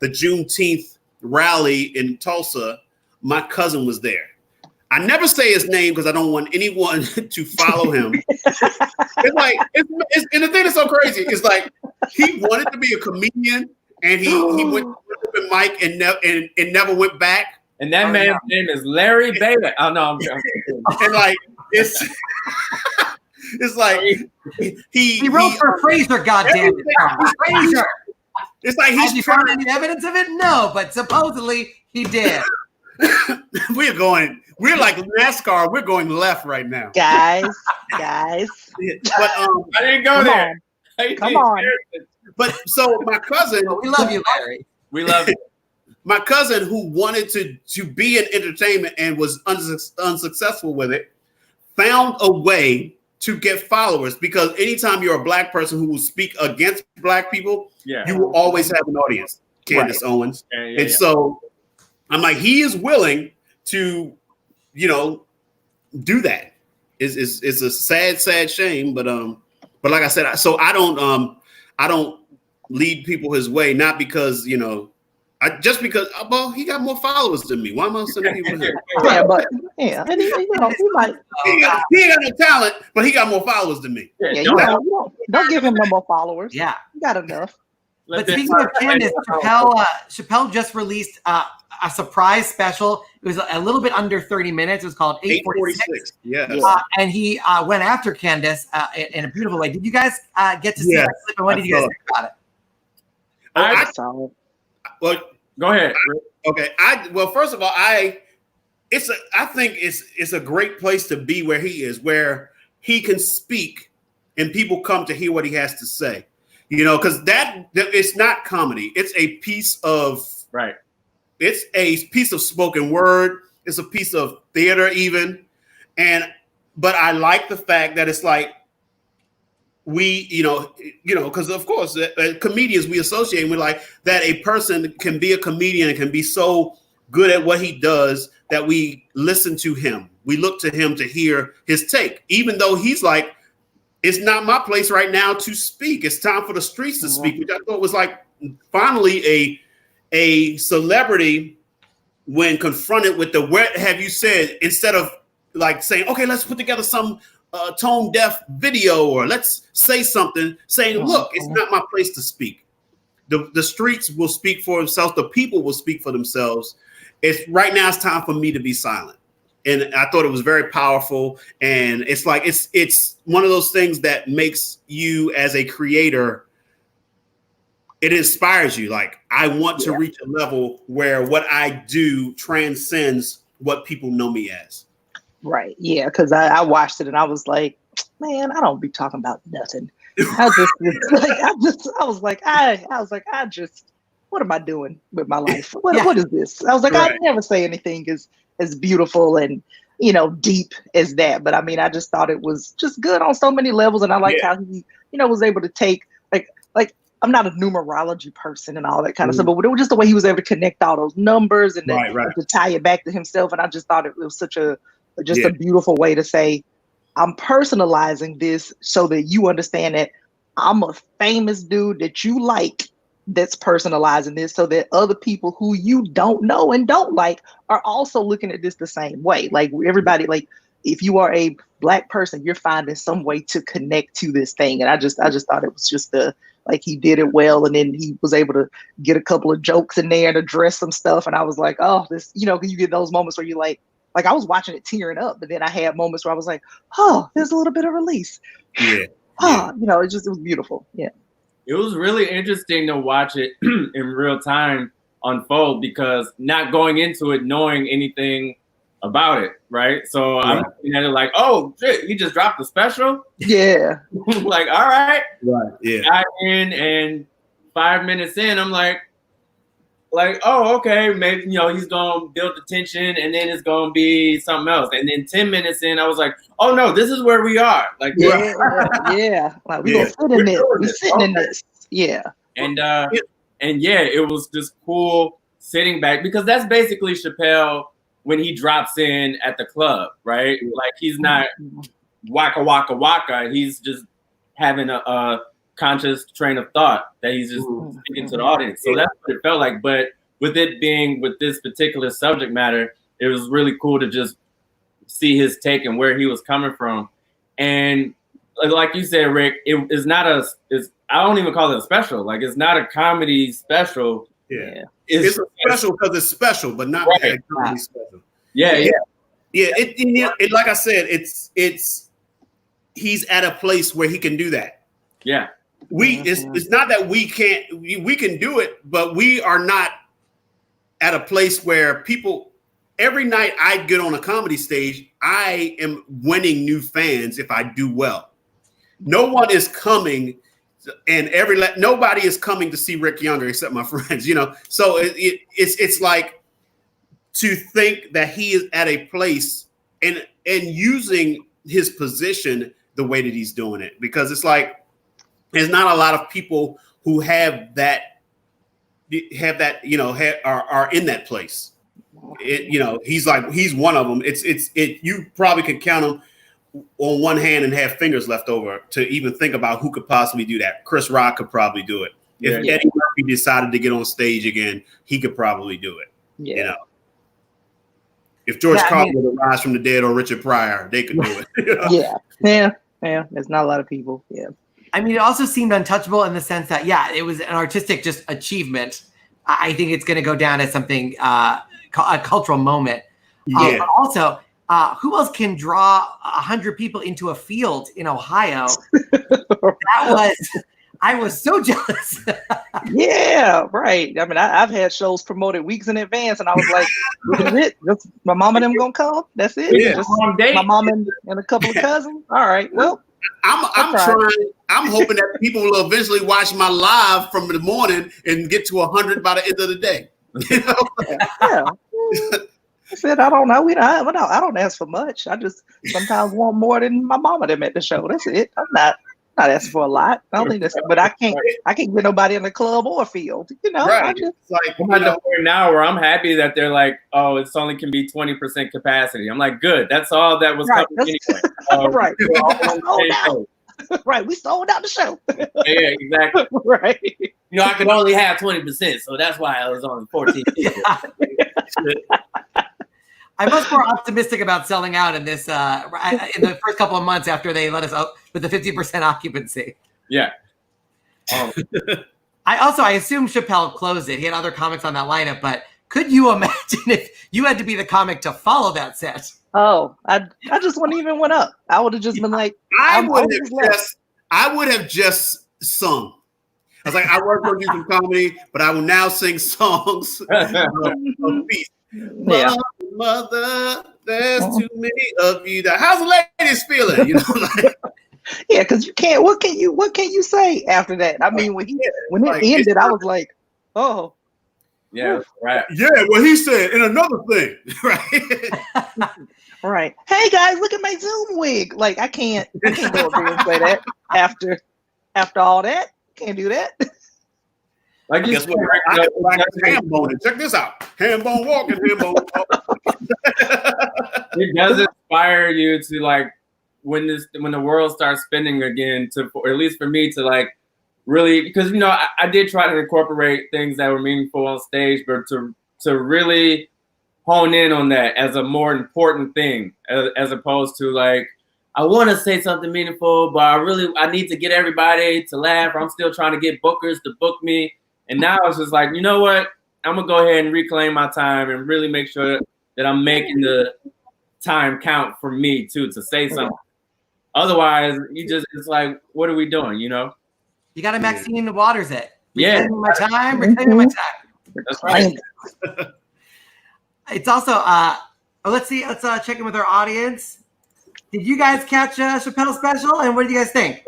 the Juneteenth rally in Tulsa, my cousin was there. I never say his name because I don't want anyone to follow him. It's like, and the thing that's so crazy is like he wanted to be a comedian, and he went to open mic and never went back. And that man's name is Larry Bailey. Oh no, I'm joking. And like it's like he wrote for Fraser. Goddamn it, Fraser. It's like has he found any evidence of it? No, but supposedly he did. We're like NASCAR. We're going left right now, guys. But I didn't go there. Come on. But so my cousin, we love you, Larry. We love you. My cousin, who wanted to be in entertainment and was unsuccessful with it, found a way to get followers, because anytime you're a black person who will speak against black people, you will always have an audience. Candace Owens. So I'm like, he is willing to, do that. It's a sad shame, but like I said, so I don't lead people his way, not because just because he got more followers than me. Why am I sending people to him? And he might. He ain't got no talent, but he got more followers than me. Don't give him no more followers. Yeah, you got enough. But speaking of Candace, Chappelle just released a surprise special. It was a little bit under 30 minutes. It was called 846. Yes. And he went after Candace in a beautiful way. Did you guys get to see that clip? And what did you guys think about it? I saw it. Well, go ahead. Okay. First of all, I think it's a great place to be where he is, where he can speak and people come to hear what he has to say. Because that it's not comedy. It's a piece of It's a piece of spoken word. It's a piece of theater even. But I like the fact that it's like we, because of course, comedians we associate with like that a person can be a comedian and can be so good at what he does that we listen to him. We look to him to hear his take, even though he's like, it's not my place right now to speak. It's time for the streets to speak, which I thought was like finally a celebrity when confronted with the what have you said, instead of like saying, okay, let's put together some tone deaf video or let's say something saying, look, it's not my place to speak. The streets will speak for themselves. The people will speak for themselves. Right now it's time for me to be silent. And I thought it was very powerful. And it's like, it's one of those things that makes you as a creator it inspires you. Like, I want to reach a level where what I do transcends what people know me as. Right. Yeah. Because I watched it and I was like, man, I don't be talking about nothing. I was like, what am I doing with my life? What is this? I was like, I never say anything as beautiful and, you know, deep as that. But I mean, I just thought it was just good on so many levels. And I liked how he, you know, was able to take like I'm not a numerology person and all that kind of stuff, but it was just the way he was able to connect all those numbers and to tie it back to himself. And I just thought it was such a beautiful way to say, I'm personalizing this so that you understand that I'm a famous dude that you like that's personalizing this so that other people who you don't know and don't like are also looking at this the same way. Like everybody, like if you are a Black person, you're finding some way to connect to this thing. And I just thought it was just like he did it well. And then he was able to get a couple of jokes in there and address some stuff. And I was like, oh, this, you know, you get those moments where you like I was watching it tearing up, but then I had moments where I was like, oh, there's a little bit of release. Yeah. You know, it was beautiful. Yeah. It was really interesting to watch it in real time unfold because not going into it knowing anything about it, right? So I'm looking at it like, oh, shit, he just dropped the special? Yeah. Like, all right. Right. Yeah. Got in, and 5 minutes in, I'm like, oh, okay, maybe, you know, he's going to build the tension and then it's going to be something else. And then 10 minutes in, I was like, oh, no, this is where we are. Like, yeah. Like, we're going to sit in this. We're sitting in this. Yeah. And yeah, it was just cool sitting back because that's basically Chappelle when he drops in at the club, right? Like, he's not waka, waka, waka. He's just having a conscious train of thought that he's just speaking to the audience. So that's what it felt like. But with it being with this particular subject matter, it was really cool to just see his take and where he was coming from. And like you said, Rick, it's not I don't even call it a special. Like, it's not a comedy special. Yeah. It's a special because it's special, but not a comedy special. Yeah. It like I said, it's he's at a place where he can do that. Yeah. It's not that we can do it, but we are not at a place where people, every night I get on a comedy stage, I am winning new fans if I do well. No one is coming and nobody is coming to see Rick Younger except my friends, you know? So it's like to think that he is at a place and using his position the way that he's doing it, because it's like, there's not a lot of people who have that, you know, are in that place. You know, he's one of them. You probably could count them on one hand and have fingers left over to even think about who could possibly do that. Chris Rock could probably do it. If Eddie Murphy decided to get on stage again, he could probably do it. Yeah. You know, if George Carlin would rise from the dead or Richard Pryor, they could do it. You know? Yeah. There's not a lot of people. Yeah. I mean, it also seemed untouchable in the sense that, it was an artistic just achievement. I think it's going to go down as something, a cultural moment. But also, who else can draw 100 people into a field in Ohio? I was so jealous. Yeah, right. I mean, I've had shows promoted weeks in advance, and I was like, "This is it. Just my mom and them gonna come. That's it. Yeah. Just my mom and a couple of cousins. All right. Well, I'm trying. I'm hoping that people will eventually watch my live from the morning and get to 100 by the end of the day. You know? Yeah. I said, I don't know. I don't ask for much. I just sometimes want more than my mama them at the show. That's it. I'm not asking for a lot. I don't think that's. But I can't get nobody in the club or field. You know. Right. I just, I'm at the point now where I'm happy that they're like, oh, it's only can be 20% capacity. I'm like, good. That's all that was coming anyway. Right. Right. We sold out the show. Yeah, exactly. Right. You know, I could only have 20%, so that's why I was on 14 people. I'm much more optimistic about selling out in this in the first couple of months after they let us out with the 50% occupancy. Yeah. I assume Chappelle closed it. He had other comics on that lineup, but could you imagine if you had to be the comic to follow that set? Oh, I just wouldn't even went up. I would have just been like, I would have just sung. was like, I was going to do some comedy, but I will now sing songs of peace. Yeah. Mother, there's too many of you. How's the ladies feeling? You know, like, Yeah, because you can't. What can you say after that? I mean, when it ended, I was like, oh. Yeah, right. Yeah, well, he said, and another thing, right? Right. Hey guys, look at my Zoom wig. Like I can't go up there and say that after all that. Can't do that. Like you guess what? I got ham bone. Check this out. Ham bone walking, ham bone walking. It does inspire you to like when the world starts spinning again, or at least for me to like really, because you know I did try to incorporate things that were meaningful on stage, but to really hone in on that as a more important thing, as opposed to like, I want to say something meaningful, but I need to get everybody to laugh. I'm still trying to get bookers to book me. And now it's just like, you know what? I'm going to go ahead and reclaim my time and really make sure that I'm making the time count for me too, to say something. Otherwise, it's like, what are we doing, you know? You got to Maxine Waters it. Yeah. Reclaiming my time. That's right. It's also, let's check in with our audience. Did you guys catch Chappelle's special? And what did you guys think?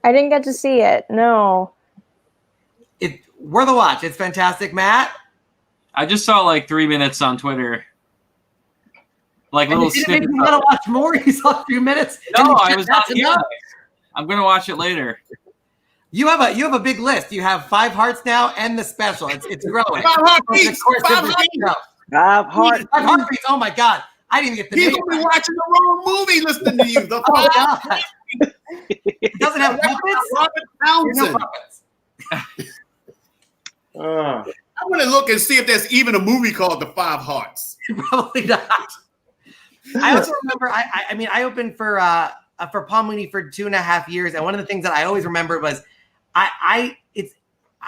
I didn't get to see it. No. It's worth a watch. It's fantastic, Matt. I just saw like 3 minutes on Twitter. Like little snippets. snippets. You want to watch more? You saw 3 minutes? No, I was not here. I'm going to watch it later. You have a big list. You have 5 hearts now and the special. It's growing. 5 heartbeats. 5 heartbeats. Oh my God. I didn't get the name. He's gonna be watching the wrong movie listening to you. The God. It doesn't have puppets? Robert Townsend. No I want to look and see if there's even a movie called The 5 Hearts. Probably not. I also remember I opened for Paul Mooney for 2.5 years, and one of the things that I always remembered was I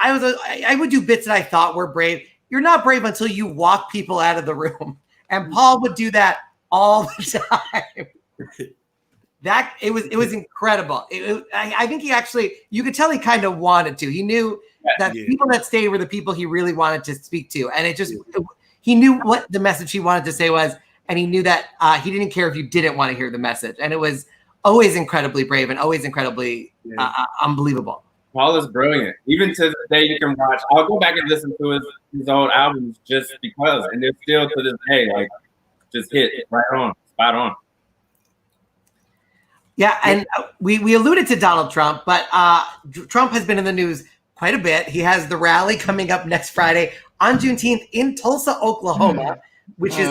would do bits that I thought were brave. You're not brave until you walk people out of the room. And Paul would do that all the time. It was incredible. I think he actually, you could tell he kind of wanted to. He knew that people that stayed were the people he really wanted to speak to. And he knew what the message he wanted to say was. And he knew that he didn't care if you didn't want to hear the message. And it was always incredibly brave and always incredibly unbelievable. Paul is brilliant. Even to this day, you can watch. I'll go back and listen to his old albums just because, and they're still to this day like just hit right on, spot on. Yeah, and we alluded to Donald Trump, but Trump has been in the news quite a bit. He has the rally coming up next Friday on Juneteenth in Tulsa, Oklahoma, which is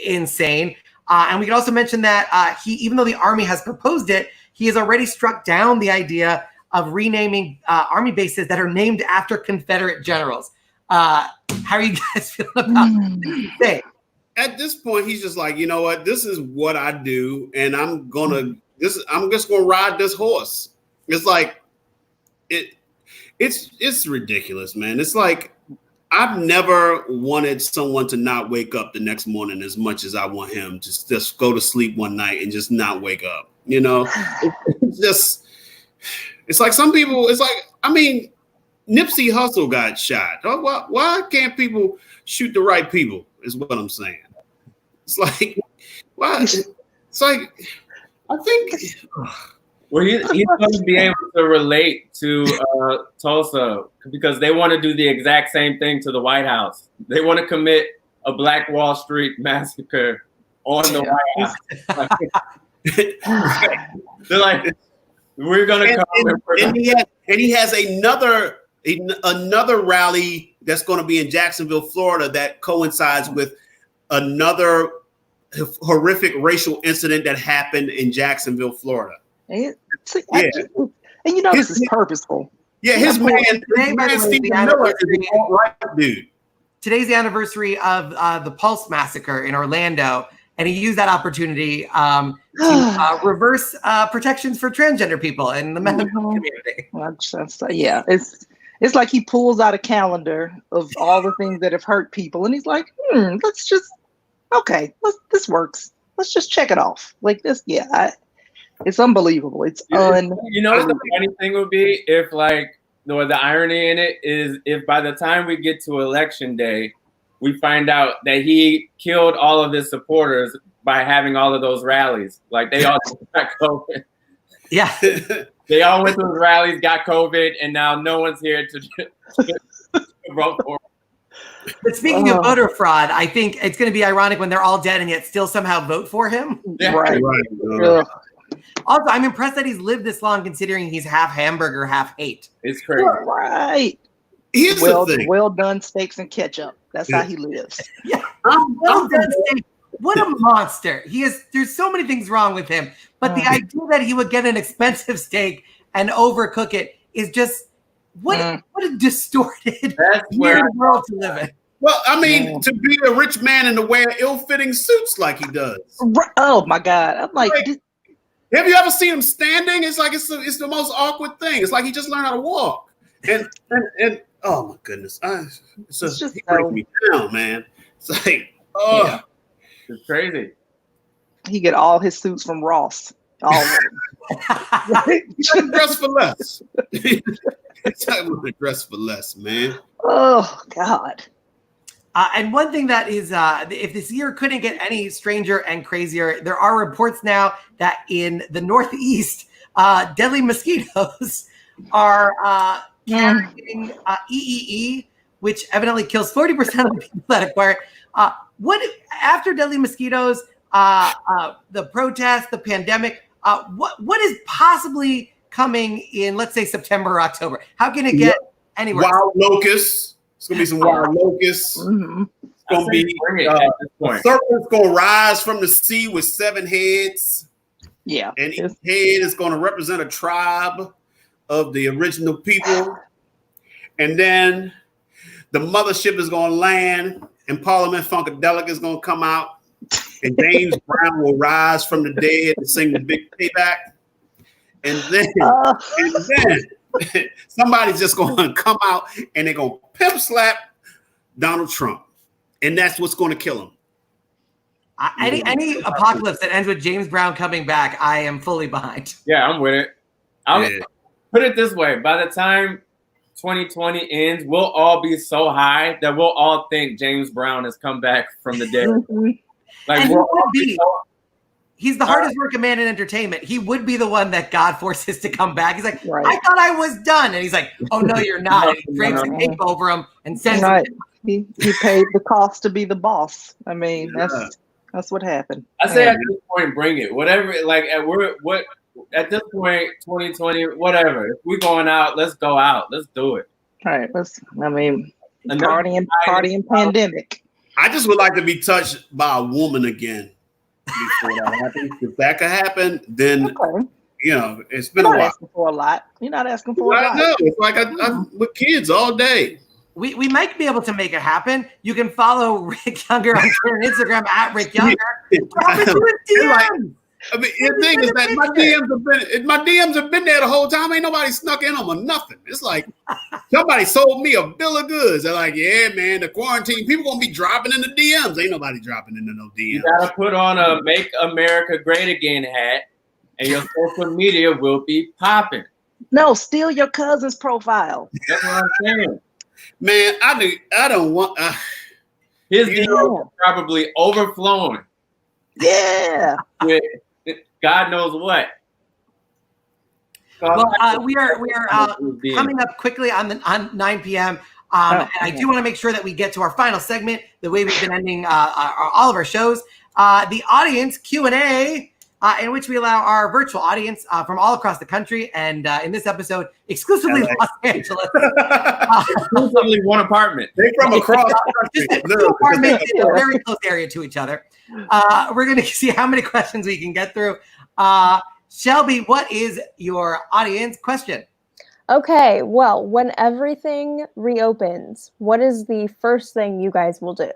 insane. And we can also mention that even though the Army has proposed it, he has already struck down the idea of renaming Army bases that are named after Confederate generals. How are you guys feeling about this? At this point, he's just like, you know what? This is what I do, and I'm just gonna ride this horse. It's like it's ridiculous, man. It's like I've never wanted someone to not wake up the next morning as much as I want him to just go to sleep one night and just not wake up. You know, it's like some people. It's like, I mean, Nipsey Hussle got shot. Why can't people shoot the right people? Is what I'm saying. It's like, why? It's like, I think. Well, he's going to be able to relate to Tulsa because they want to do the exact same thing to the White House. They want to commit a Black Wall Street massacre on the White House. They're like, we're going to come. And he has another rally that's going to be in Jacksonville, Florida, that coincides with another horrific racial incident that happened in Jacksonville, Florida. And you know this is purposeful. Yeah, his man Stephen Miller is the alt-right dude. Today's the anniversary of the Pulse massacre in Orlando, and he used that opportunity to reverse protections for transgender people in the medical community. Yeah, it's like he pulls out a calendar of all the things that have hurt people, and he's like, this works. Let's just check it off. Like this, it's unbelievable. It's You know what the funny thing would be if like the irony in it is if by the time we get to election day, we find out that he killed all of his supporters by having all of those rallies. Like they all got COVID. Yeah. They all went to the rallies, got COVID, and now no one's here to vote for him. But speaking of voter fraud, I think it's going to be ironic when they're all dead and yet still somehow vote for him. Yeah. Right. Also, I'm impressed that he's lived this long considering he's half hamburger, half hate. It's crazy. Right. Here's the thing. Well done steaks and ketchup. That's how he lives. Yeah. Well done, steak. What a monster. There's so many things wrong with him. But the idea that he would get an expensive steak and overcook it is just what a distorted weird world to live in. Well, I mean, to be a rich man and to wear ill-fitting suits like he does. Oh my God! I'm like, have you ever seen him standing? It's like it's the most awkward thing. It's like he just learned how to walk. And oh my goodness, it's just breaks me down, man. It's like it's crazy. He get all his suits from Ross. All of them. He doesn't dress for less. It's not going to dress for less, man. Oh God. And one thing that is, if this year couldn't get any stranger and crazier, there are reports now that in the Northeast, deadly mosquitoes are carrying EEE, which evidently kills 40% of the people that acquire it. What after deadly mosquitoes, the protests, the pandemic? What is possibly coming in, let's say, September or October? How can it get anywhere? Wild locusts. It's going to be some wild locusts. Mm-hmm. It's going to be a serpent's going to rise from the sea with 7 heads. Yeah. And each head is going to represent a tribe of the original people. And then the mothership is going to land and Parliament Funkadelic is going to come out. And James Brown will rise from the dead and sing the big payback. And then somebody's just going to come out and they're going to pimp slap Donald Trump. And that's what's going to kill him. Any apocalypse that ends with James Brown coming back, I am fully behind. Yeah, I'm with it. I'll put it this way. By the time 2020 ends, we'll all be so high that we'll all think James Brown has come back from the dead. Like he's the hardest working man in entertainment. He would be the one that God forces to come back. He's like, I thought I was done. And he's like, oh, no, you're not. And he drapes a cape over him and sends him. He paid the cost to be the boss. I mean, that's what happened. I say at this point, bring it. Whatever, like, at this point, 2020, whatever. If we're going out, let's go out. Let's do it. All right. Partying pandemic. I just would like to be touched by a woman again before that happens. If that could happen, then it's been a while. Asking for a lot. You're not asking for a lot. No, it's like I'm with kids all day. We might be able to make it happen. You can follow Rick Younger on Twitter and Instagram at Rick Younger. I mean, the thing is that my DMs have been there the whole time. Ain't nobody snuck in them or nothing. It's like somebody sold me a bill of goods. They're like, yeah, man, the quarantine, people gonna be dropping in the DMs. Ain't nobody dropping into no DMs. You gotta put on a "Make America Great Again" hat, and your social media will be popping. No, steal your cousin's profile. That's what I'm saying. Man, I don't want. His DMs are probably overflowing. Yeah. With God knows what. Well, we are coming up quickly on 9 p.m. And I do want to make sure that we get to our final segment, the way we've been ending all of our shows. The audience Q&A, in which we allow our virtual audience from all across the country, and in this episode, exclusively Los Angeles. Exclusively one apartment. They're from across the country. Just two apartments in a very close area to each other. We're going to see how many questions we can get through. Shelby, what is your audience question? Okay, well, when everything reopens, what is the first thing you guys will do?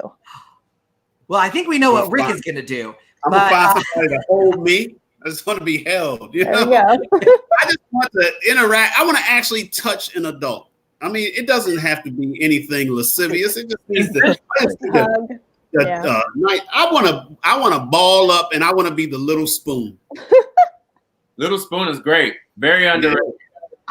Well, I think we know what Rick is going to do. I'm going to find somebody to hold me. I just want to be held. You know? There you go. I just want to interact. I want to actually touch an adult. I mean, it doesn't have to be anything lascivious. It just needs to. I want to ball up, and I want to be the little spoon. Little spoon is great. Very underrated.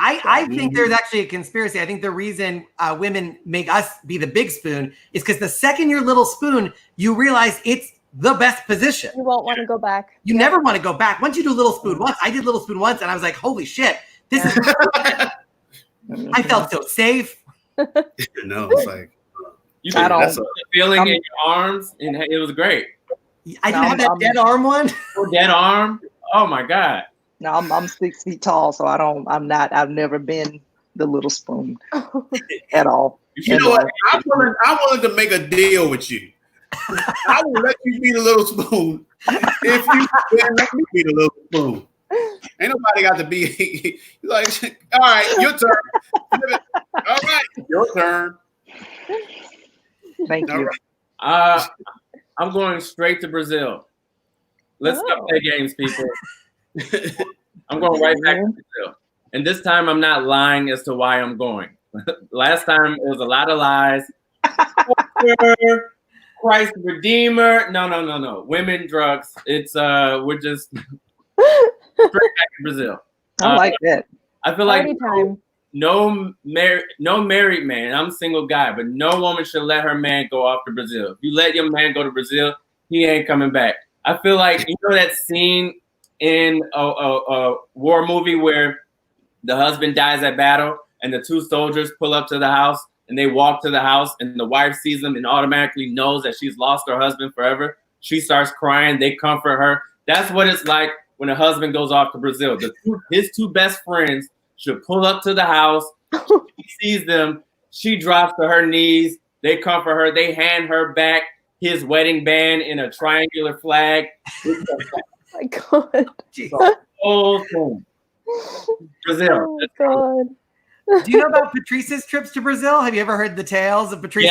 I think there's actually a conspiracy. I think the reason women make us be the big spoon is because the second you're little spoon, you realize it's the best position. You won't want to go back. You never want to go back. Once you do little spoon once, I did little spoon once, and I was like, holy shit, this is. I felt so safe. No, it's like you got the feeling in your arms, and it was great. I didn't have that dead arm one. Dead arm. Oh my god. No, I'm 6 feet tall, so I've never been the little spoon at all. You know what? I'm willing to make a deal with you. I will let you be the little spoon if you let me be the little spoon. Ain't nobody got to be like, all right, your turn. All right, your turn. Thank you. I'm going straight to Brazil. Let's stop play games, people. I'm going right back to Brazil. And this time I'm not lying as to why I'm going. Last time it was a lot of lies. Christ Redeemer. No. Women, drugs. It's we're just straight back to Brazil. I like that. I feel like no married man. I'm a single guy, but no woman should let her man go off to Brazil. If you let your man go to Brazil, he ain't coming back. I feel like that scene in a war movie where the husband dies at battle and the two soldiers pull up to the house and they walk to the house and the wife sees them and automatically knows that she's lost her husband forever. She starts crying. They comfort her. That's what it's like when a husband goes off to Brazil. His two best friends should pull up to the house. She sees them. She drops to her knees. They comfort her. They hand her back his wedding band in a triangular flag. Oh my God. The whole thing. Brazil. Oh God. Do you know about Patrice's trips to Brazil? Have you ever heard the tales of Patrice?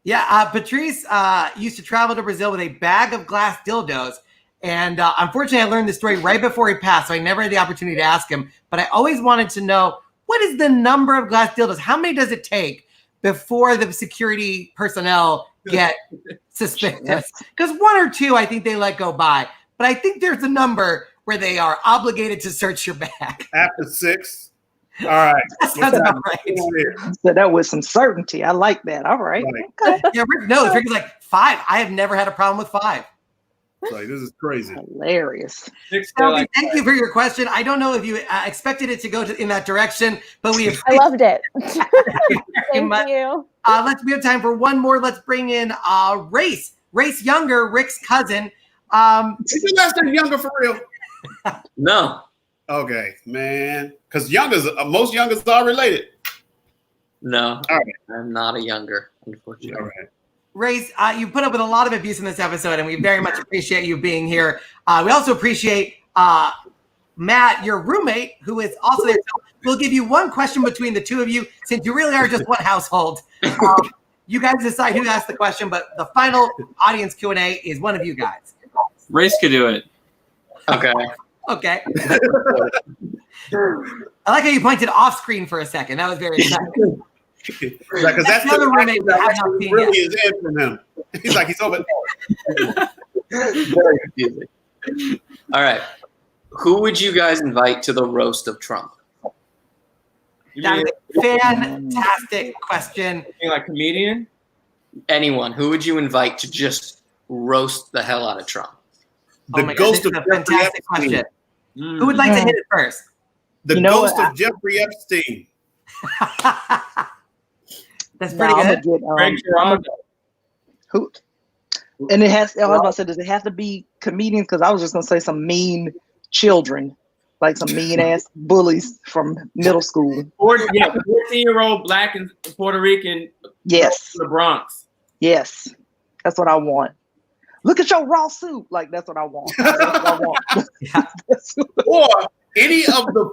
Yeah, Patrice used to travel to Brazil with a bag of glass dildos. And unfortunately, I learned this story right before he passed, so I never had the opportunity to ask him. But I always wanted to know, what is the number of glass dildos? How many does it take before the security personnel get suspicious? Because one or two, I think they let go by. But I think there's a number where they are obligated to search your bag. After 6? All right. That sounds about right. So that was some certainty. I like that. All right. Okay. Yeah, Rick knows. Rick is like 5. I have never had a problem with 5. Like, this is crazy. Hilarious. Thank you for your question. I don't know if you expected it to go in that direction, but we I loved it. Thank you. We have time for one more. Let's bring in Race. Race Younger, Rick's cousin. Is you guys younger for real? No. Okay, man. Because most youngers are related. No. All right. I'm not a younger, unfortunately. All right. Race, you put up with a lot of abuse in this episode, and we very much appreciate you being here. We also appreciate Matt, your roommate, who is also there. So we'll give you one question between the two of you, since you really are just one household. You guys decide who asked the question, but the final audience Q&A is one of you guys. Race could do it. Okay. Okay. I like how you pointed off screen for a second. That was very exciting. Because that's another roommate we have not seen really yet. is in from him. He's like, he's over there. Very confusing. All right. Who would you guys invite to the roast of Trump? That is a fantastic question. Like comedian? Anyone. Who would you invite to just roast the hell out of Trump? The ghost of a Jeffrey fantastic Epstein. question. Who would like to hit it first? The ghost of Jeffrey Epstein. That's pretty good. Who? And it has. I was about to say, does it have to be comedians? Because I was just gonna say some mean children, like some mean ass bullies from middle school. 14-year-old black and Puerto Rican. Yes. From the Bronx. Yes, that's what I want. Look at your raw suit. Like that's what I want. That's what I want. Or any of the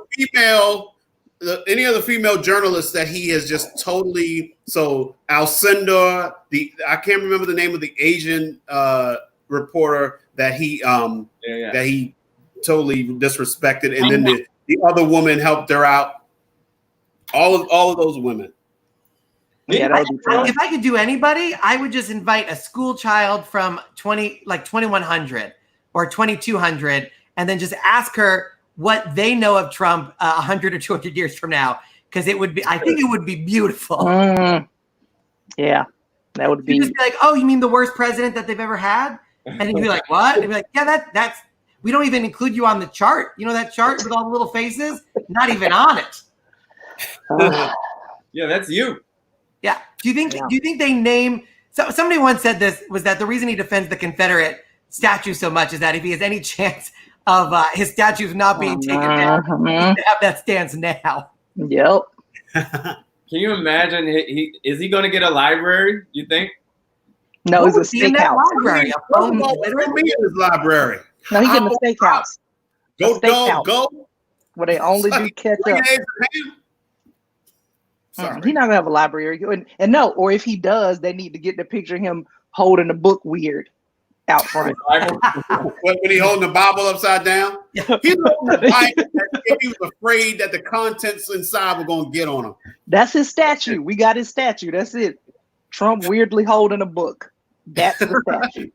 female journalists that he has just totally. So Alcindor, I can't remember the name of the Asian reporter that he totally disrespected, and then the other woman helped her out. All of those women. Yeah, if I could do anybody, I would just invite a school child from 2100 or 2200, and then just ask her what they know of Trump 100 or 200 years from now, because it would be, I think it would be beautiful. Yeah, that would be. You'd just be like, oh, you mean the worst president that they've ever had? And then you'd be like, what? And you'd be like, yeah, that's, we don't even include you on the chart. You know that chart with all the little faces? Not even on it. Yeah, that's you. Yeah. Do you think they name, so somebody once said this, was that the reason he defends the Confederate statue so much is that if he has any chance of his statues not being taken down, he have that stance now. Yep. Can you imagine? Is he going to get a library? You think? No, it's a steakhouse. Library. Let me in his library. No, he getting a steakhouse. Go, dog, go. Where they only do ketchup. Sorry. He's not gonna have a library. And no, or if he does, they need to get the picture of him holding the book weird out front. When he holding the Bible upside down, he looked like if he was afraid that the contents inside were gonna get on him. That's his statue. We got his statue. That's it. Trump weirdly holding a book. That's the statue.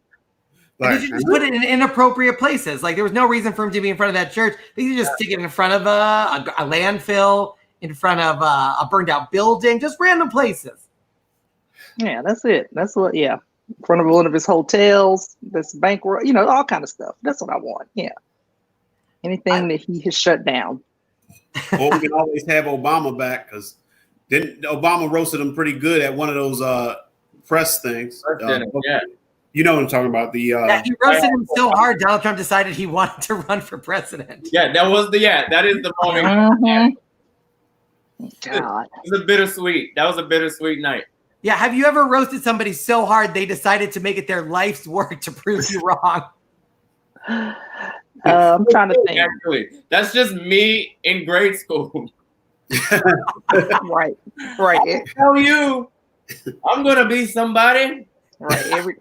They should just put it in inappropriate places. Like there was no reason for him to be in front of that church. They could just stick it in front of a landfill, in front of a burned out building, just random places. Yeah, that's it. That's what. Yeah, in front of one of his hotels, this bankroll, all kind of stuff. That's what I want. Yeah, anything that he has shut down. Or we can always have Obama back because didn't Obama roasted him pretty good at one of those press things. Yeah. You know what I'm talking about. He roasted him so hard, Donald Trump decided he wanted to run for president. Yeah, that is the moment. God. It was bittersweet. That was a bittersweet night. Yeah, have you ever roasted somebody so hard they decided to make it their life's work to prove you wrong? I'm trying to think. Actually, that's just me in grade school. Right. I tell you, I'm gonna be somebody. Right. Every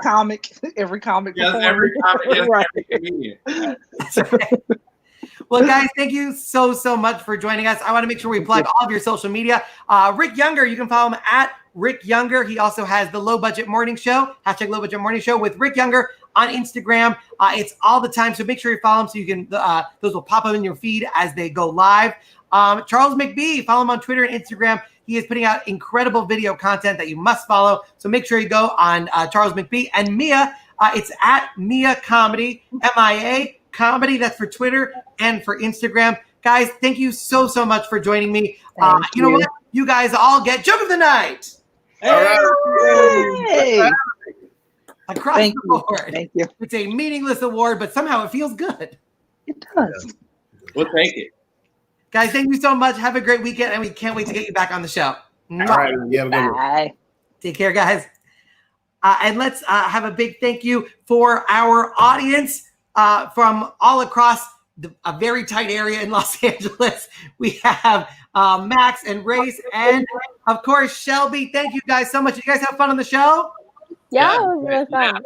comic. Yes, every comic. Yes, right. Every comedian. Well, guys, thank you so much for joining us. I want to make sure we plug all of your social media. Rick Younger, you can follow him at Rick Younger. He also has the Low Budget Morning Show, # Low Budget Morning Show with Rick Younger on Instagram. It's all the time, so make sure you follow him so you can. Those will pop up in your feed as they go live. Charles McBee, follow him on Twitter and Instagram. He is putting out incredible video content that you must follow. So make sure you go on Charles McBee. And Mia, it's at Mia Comedy, MIA Comedy. That's for Twitter and for Instagram. Guys, thank you so much for joining me. You know what? You guys all get Joke of the Night. Hey. Across the board. Thank you. It's a meaningless award, but somehow it feels good. It does. We'll take it. Guys, thank you so much. Have a great weekend, and we can't wait to get you back on the show. All right. Yeah, bye. Take care, guys. And let's have a big thank you for our audience from all across a very tight area in Los Angeles. We have Max and Race and, of course, Shelby. Thank you guys so much. You guys have fun on the show? Yeah, it was really fun.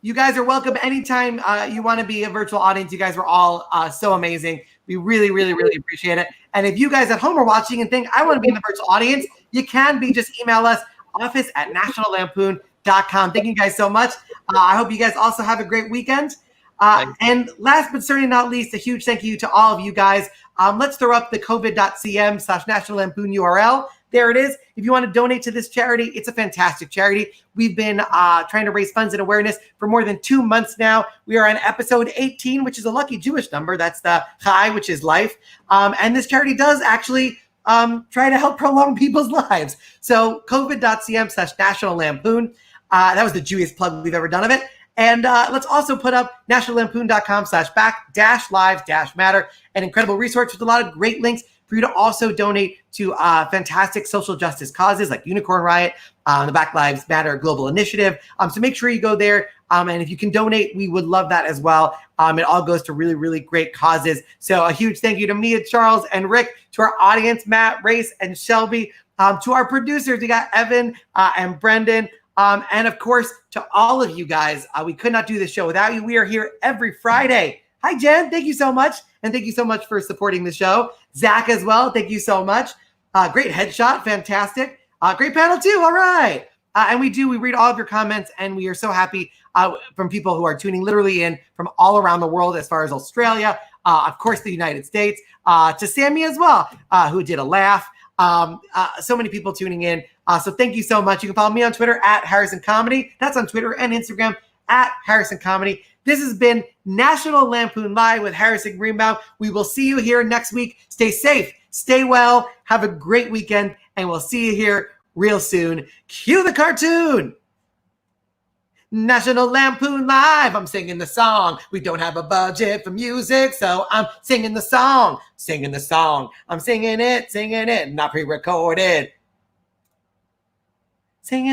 You guys are welcome anytime you want to be a virtual audience. You guys were all so amazing. We really appreciate it. And if you guys at home are watching and think, I want to be in the virtual audience, you can be. Just email us, office@nationallampoon.com. Thank you guys so much. I hope you guys also have a great weekend. And last but certainly not least, a huge thank you to all of you guys. Let's throw up the covid.cm/National Lampoon URL. There it is. If you want to donate to this charity, it's a fantastic charity. We've been trying to raise funds and awareness for more than 2 months now. We are on episode 18, which is a lucky Jewish number. That's the Chai, which is life. And this charity does actually try to help prolong people's lives. So covid.cm/National Lampoon. That was the Jewiest plug we've ever done of it. And let's also put up nationallampoon.com/back-lives-matter, an incredible resource with a lot of great links for you to also donate to fantastic social justice causes like Unicorn Riot, the Black Lives Matter Global Initiative. So make sure you go there. And if you can donate, we would love that as well. It all goes to really great causes. So a huge thank you to Mia, Charles, and Rick, to our audience, Matt, Race, and Shelby, to our producers. We got Evan and Brendan. And of course, to all of you guys, we could not do this show without you. We are here every Friday. Hi, Jen. Thank you so much. And thank you so much for supporting the show. Zach as well. Thank you so much. Great headshot. Fantastic. Great panel too. All right. And we read all of your comments, and we are so happy from people who are tuning literally in from all around the world, as far as Australia, of course, the United States, to Sammy as well, who did a laugh. So many people tuning in. So thank you so much. You can follow me on Twitter at Harrison Comedy. That's on Twitter and Instagram at Harrison Comedy. This has been National Lampoon Live with Harrison Greenbaum. We will see you here next week. Stay safe, stay well, have a great weekend, and we'll see you here real soon. Cue the cartoon. National Lampoon Live. I'm singing the song. We don't have a budget for music, so I'm singing the song. Singing the song. I'm singing it, not pre-recorded. Singing